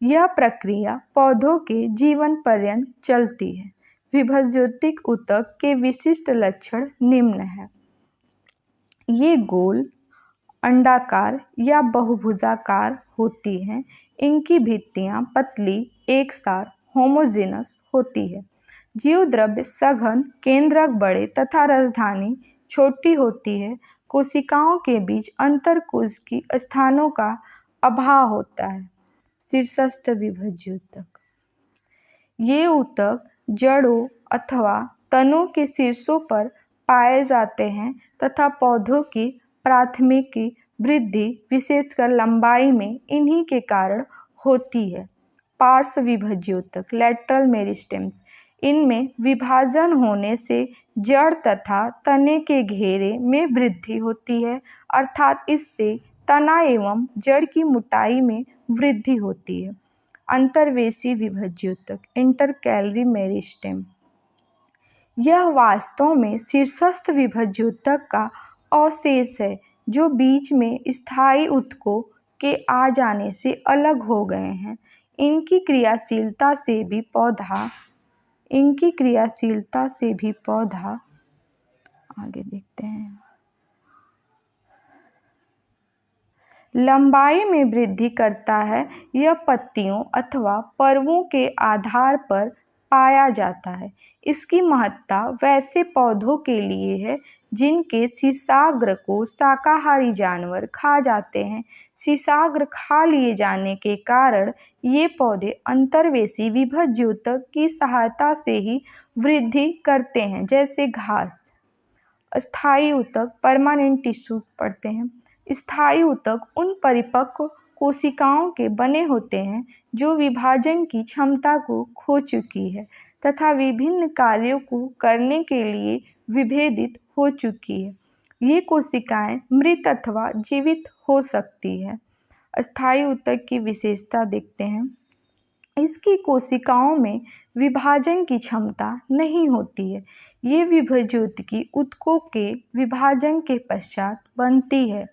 A: यह प्रक्रिया पौधों के जीवन पर्यंत चलती है। विभाज्योतिक ऊतक के विशिष्ट लक्षण निम्न हैं। ये गोल, अंडाकार या बहुभुजाकार होती हैं। इनकी भित्तियां पतली, एकसार, होमोजेनस होती है। जीवद्रव्य सघन, केंद्रक बड़े तथा राजधानी छोटी होती है। कोशिकाओं के अंतर अंतरकोशिकी स्थानों का अभाव होता है। शीर्षस्थ विभाज्योतक, ये ऊतक जड़ों अथवा तनों के शीर्षों पर पाए जाते हैं तथा पौधों की प्राथमिक वृद्धि विशेषकर लंबाई में इन्हीं के कारण होती है। पार्श्व विभाज्योतक, लैटरल मेरिस्टेम्स, इनमें विभाजन होने से जड़ तथा तने के घेरे में वृद्धि होती है, अर्थात इससे तना एवं जड़ की मोटाई में वृद्धि होती है। अंतर्वेशी विभाज्योतक, इंटरकैलरी मेरिस्टेम, यह वास्तव में शीर्षस्थ विभाज्योतक का अवशेष है जो बीच में स्थायी ऊतकों के आ जाने से अलग हो गए हैं। इनकी क्रियाशीलता से भी पौधा आगे देखते हैं, लंबाई में वृद्धि करता है। यह पत्तियों अथवा पर्वों के आधार पर पाया जाता है। इसकी महत्ता वैसे पौधों के लिए है जिनके शीर्षाग्र को शाकाहारी जानवर खा जाते हैं। शीर्षाग्र खा लिए जाने के कारण ये पौधे अंतर्वेशी विभाज्योतक की सहायता से ही वृद्धि करते हैं, जैसे घास। स्थायी ऊतक, परमानेंट टिश्यू पढ़ते हैं। स्थायी ऊतक उन परिपक्व कोशिकाओं के बने होते हैं जो विभाजन की क्षमता को खो चुकी है तथा विभिन्न कार्यों को करने के लिए विभेदित हो चुकी है। ये कोशिकाएं मृत अथवा जीवित हो सकती है। अस्थायी ऊतक की विशेषता देखते हैं। इसकी कोशिकाओं में विभाजन की क्षमता नहीं होती है। ये विभज्योतकी ऊतकों के विभाजन के पश्चात बनती है।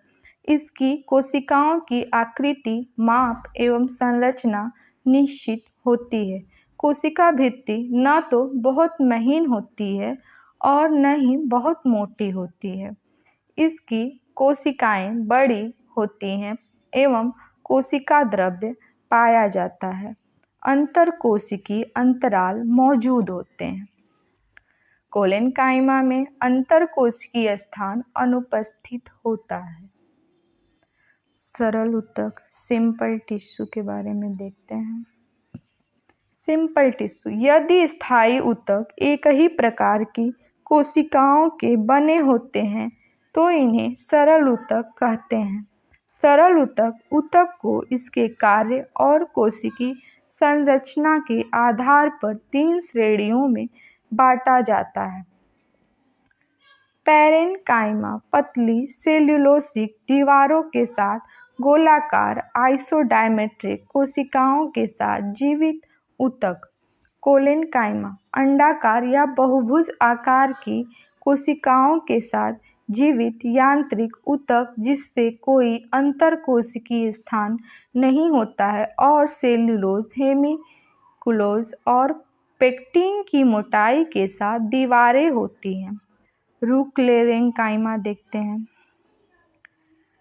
A: इसकी कोशिकाओं की आकृति, माप एवं संरचना निश्चित होती है। कोशिका भित्ति न तो बहुत महीन होती है और न ही बहुत मोटी होती है। इसकी कोशिकाएं बड़ी होती हैं एवं कोशिका द्रव्य पाया जाता है। अंतरकोशिकीय अंतराल मौजूद होते हैं। कोलेनकाइमा में अंतरकोशिकीय स्थान अनुपस्थित होता है। सरल ऊतक सिंपल टिश्यू के बारे में देखते हैं। सिंपल टिश्यू, यदि स्थायी ऊतक एक ही प्रकार की कोशिकाओं के बने होते हैं तो इन्हें सरल ऊतक कहते हैं। सरल ऊतक ऊतक को इसके कार्य और कोशिकीय संरचना के आधार पर 3 श्रेणियों में बांटा जाता है। पैरेन्काइमा पतली सेल्यूलोसिक दीवारों के साथ गोलाकार आइसोडायमेट्रिक कोशिकाओं के साथ जीवित ऊतक। कोलेनकाइमा अंडाकार या बहुभुज आकार की कोशिकाओं के साथ जीवित यांत्रिक ऊतक जिससे कोई अंतरकोशिकीय स्थान नहीं होता है और सेल्यूलोज, हेमिकुलोज और पेक्टिन की मोटाई के साथ दीवारें होती हैं। रूक्लेरेन्काइमा देखते हैं।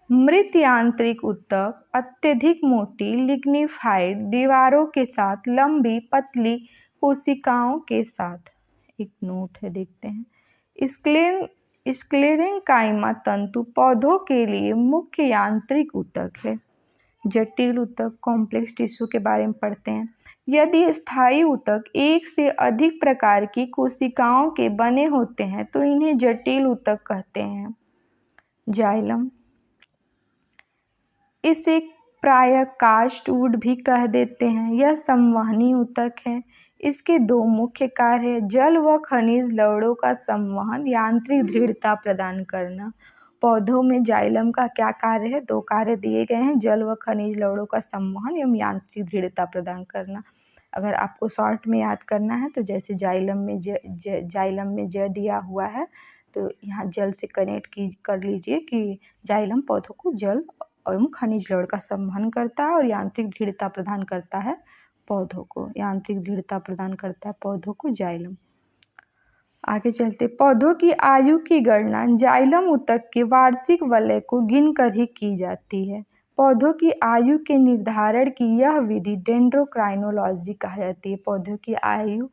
A: मृत यांत्रिक ऊतक अत्यधिक मोटी लिग्निफाइड दीवारों के साथ लंबी पतली कोशिकाओं के साथ। एक नोट है, देखते हैं। स्क्लेरेन्काइमा तंतु पौधों के लिए मुख्य यांत्रिक ऊतक है। जटिल ऊतक कॉम्प्लेक्स टिश्यू के बारे में पढ़ते हैं। यदि स्थायी ऊतक एक से अधिक प्रकार की कोशिकाओं के बने होते हैं तो इन्हें जटिल ऊतक कहते हैं। जाइलम, इसे प्रायः कास्टवुड भी कह देते हैं। यह संवहनी ऊतक है। इसके 2 मुख्य कार्य हैं, जल व खनिज लवणों का संवहन, यांत्रिक दृढ़ता प्रदान करना। पौधों में जाइलम का क्या कार्य है? 2 कार्य दिए गए हैं, जल व खनिज लवणों का संवहन एवं यांत्रिक दृढ़ता प्रदान करना। अगर आपको शॉर्ट में याद करना है तो जैसे जाइलम में ज दिया हुआ है तो यहाँ जल से कनेक्ट कर लीजिए कि जाइलम पौधों को जल एवं खनिज लवण का संवहन करता है और यांत्रिक दृढ़ता प्रदान करता है पौधों को। यांत्रिक दृढ़ता प्रदान करता है पौधों को जाइलम। आगे चलते, पौधों की आयु की गणना जाइलम ऊतक के वार्षिक वलय को गिनकर ही की जाती है। पौधों की आयु के निर्धारण की यह विधि डेंड्रोक्राइनोलॉजी कहा जाती है। पौधों की आयु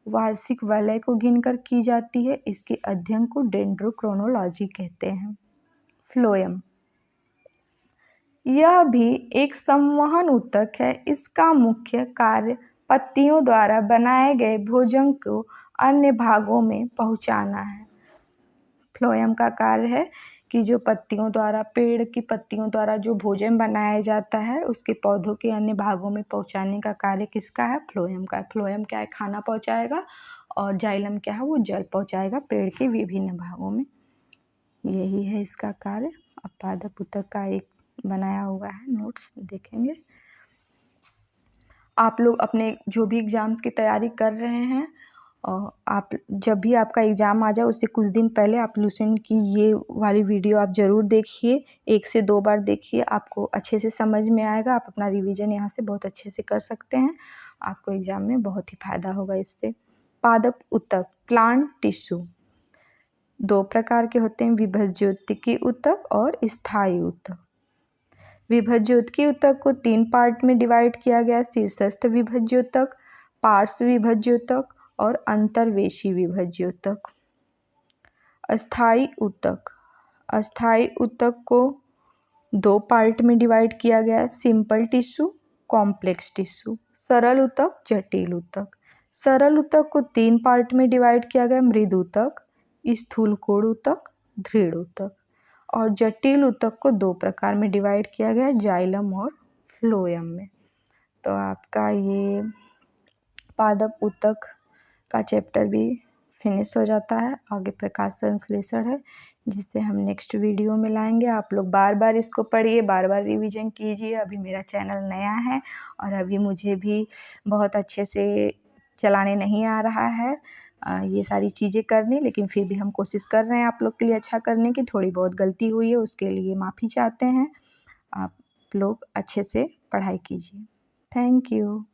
A: वार्षिक वलय को गिनकर की जाती है। इसके अध्ययन को डेंड्रोक्रोनोलॉजी कहते हैं। फ्लोएम, यह भी एक संवहन ऊतक है। इसका मुख्य कार्य पत्तियों द्वारा बनाए गए भोजन को अन्य भागों में पहुंचाना है। फ्लोएम का कार्य है कि जो पत्तियों द्वारा, पेड़ की पत्तियों द्वारा जो भोजन बनाया जाता है उसके पौधों के अन्य भागों में पहुंचाने का कार्य किसका है? फ्लोएम का। फ्लोएम क्या है? खाना पहुंचाएगा और जाइलम क्या है? वो जल पहुंचाएगा पेड़ के विभिन्न भागों में। यही है इसका कार्य। अब पादप ऊतक का एक बनाया हुआ है, नोट्स देखेंगे। आप लोग अपने जो भी एग्ज़ाम्स की तैयारी कर रहे हैं, आप जब भी आपका एग्ज़ाम आ जाए उससे कुछ दिन पहले आप लुसेंट की ये वाली वीडियो आप ज़रूर देखिए। 1 से 2 बार देखिए, आपको अच्छे से समझ में आएगा। आप अपना रिवीजन यहाँ से बहुत अच्छे से कर सकते हैं। आपको एग्ज़ाम में बहुत ही फ़ायदा होगा इससे। पादप ऊतक प्लांट टिश्यू 2 प्रकार के होते हैं, विभज्योतिकी ऊतक और स्थायी ऊतक। विभज्योतकी ऊतक को 3 पार्ट में डिवाइड किया गया, शीर्षस्थ विभज्योतक, पार्श्व विभज्योतक और अंतर्वेशी विभज्योतक। अस्थायी ऊतक, अस्थायी ऊतक को 2 पार्ट में डिवाइड किया गया, सिंपल टिश्यू, कॉम्प्लेक्स टिश्यू। सरल ऊतक, जटिल ऊतक। सरल ऊतक को 3 पार्ट में डिवाइड किया गया, मृद ऊतक, स्थूलकोण ऊतक, दृढ़ ऊतक। और जटिल ऊतक को 2 प्रकार में डिवाइड किया गया, जाइलम और फ्लोएम में। तो आपका ये पादप ऊतक का चैप्टर भी फिनिश हो जाता है। आगे प्रकाश संश्लेषण है जिसे हम नेक्स्ट वीडियो में लाएंगे। आप लोग बार बार इसको पढ़िए, बार बार रिवीजन कीजिए। अभी मेरा चैनल नया है और अभी मुझे भी बहुत अच्छे से चलाने नहीं आ रहा है ये सारी चीज़ें करने, लेकिन फिर भी हम कोशिश कर रहे हैं आप लोग के लिए अच्छा करने की। थोड़ी बहुत गलती हुई है उसके लिए माफ़ी चाहते हैं। आप लोग अच्छे से पढ़ाई कीजिए। Thank you.